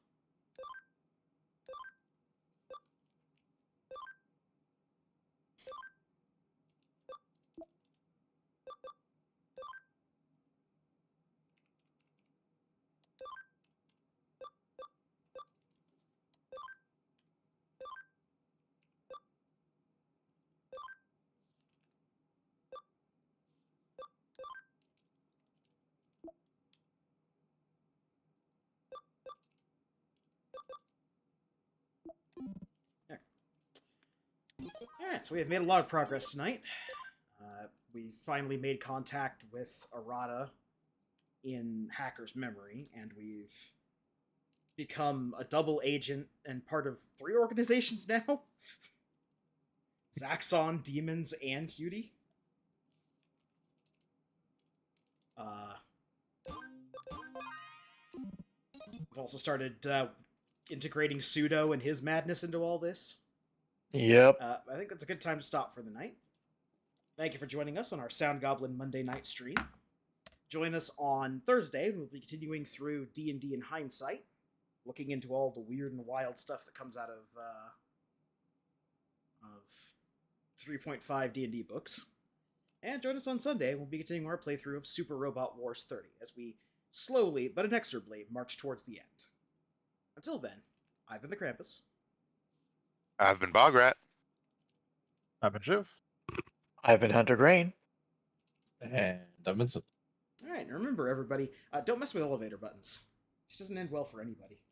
Alright, so we have made a lot of progress tonight. We finally made contact with Arata in Hacker's memory, and we've become a double agent and part of 3 organizations now. Zaxxon, Demons, and Cutie. We've also started integrating Pseudo and his madness into all this. Yep. I think that's a good time to stop for the night. Thank you for joining us on our Sound Goblin Monday night stream. Join us on Thursday. We'll be continuing through D&D in Hindsight, looking into all the weird and wild stuff that comes out of 3.5 D&D books. And join us on Sunday. We'll be continuing our playthrough of Super Robot Wars 30 as we slowly but inexorably march towards the end. Until then, I've been the Krampus. I've been Bograt. I've been Shiv. I've been Hunter Grain. And I'm Vincent. All right, and remember, everybody, don't mess with elevator buttons. It doesn't end well for anybody.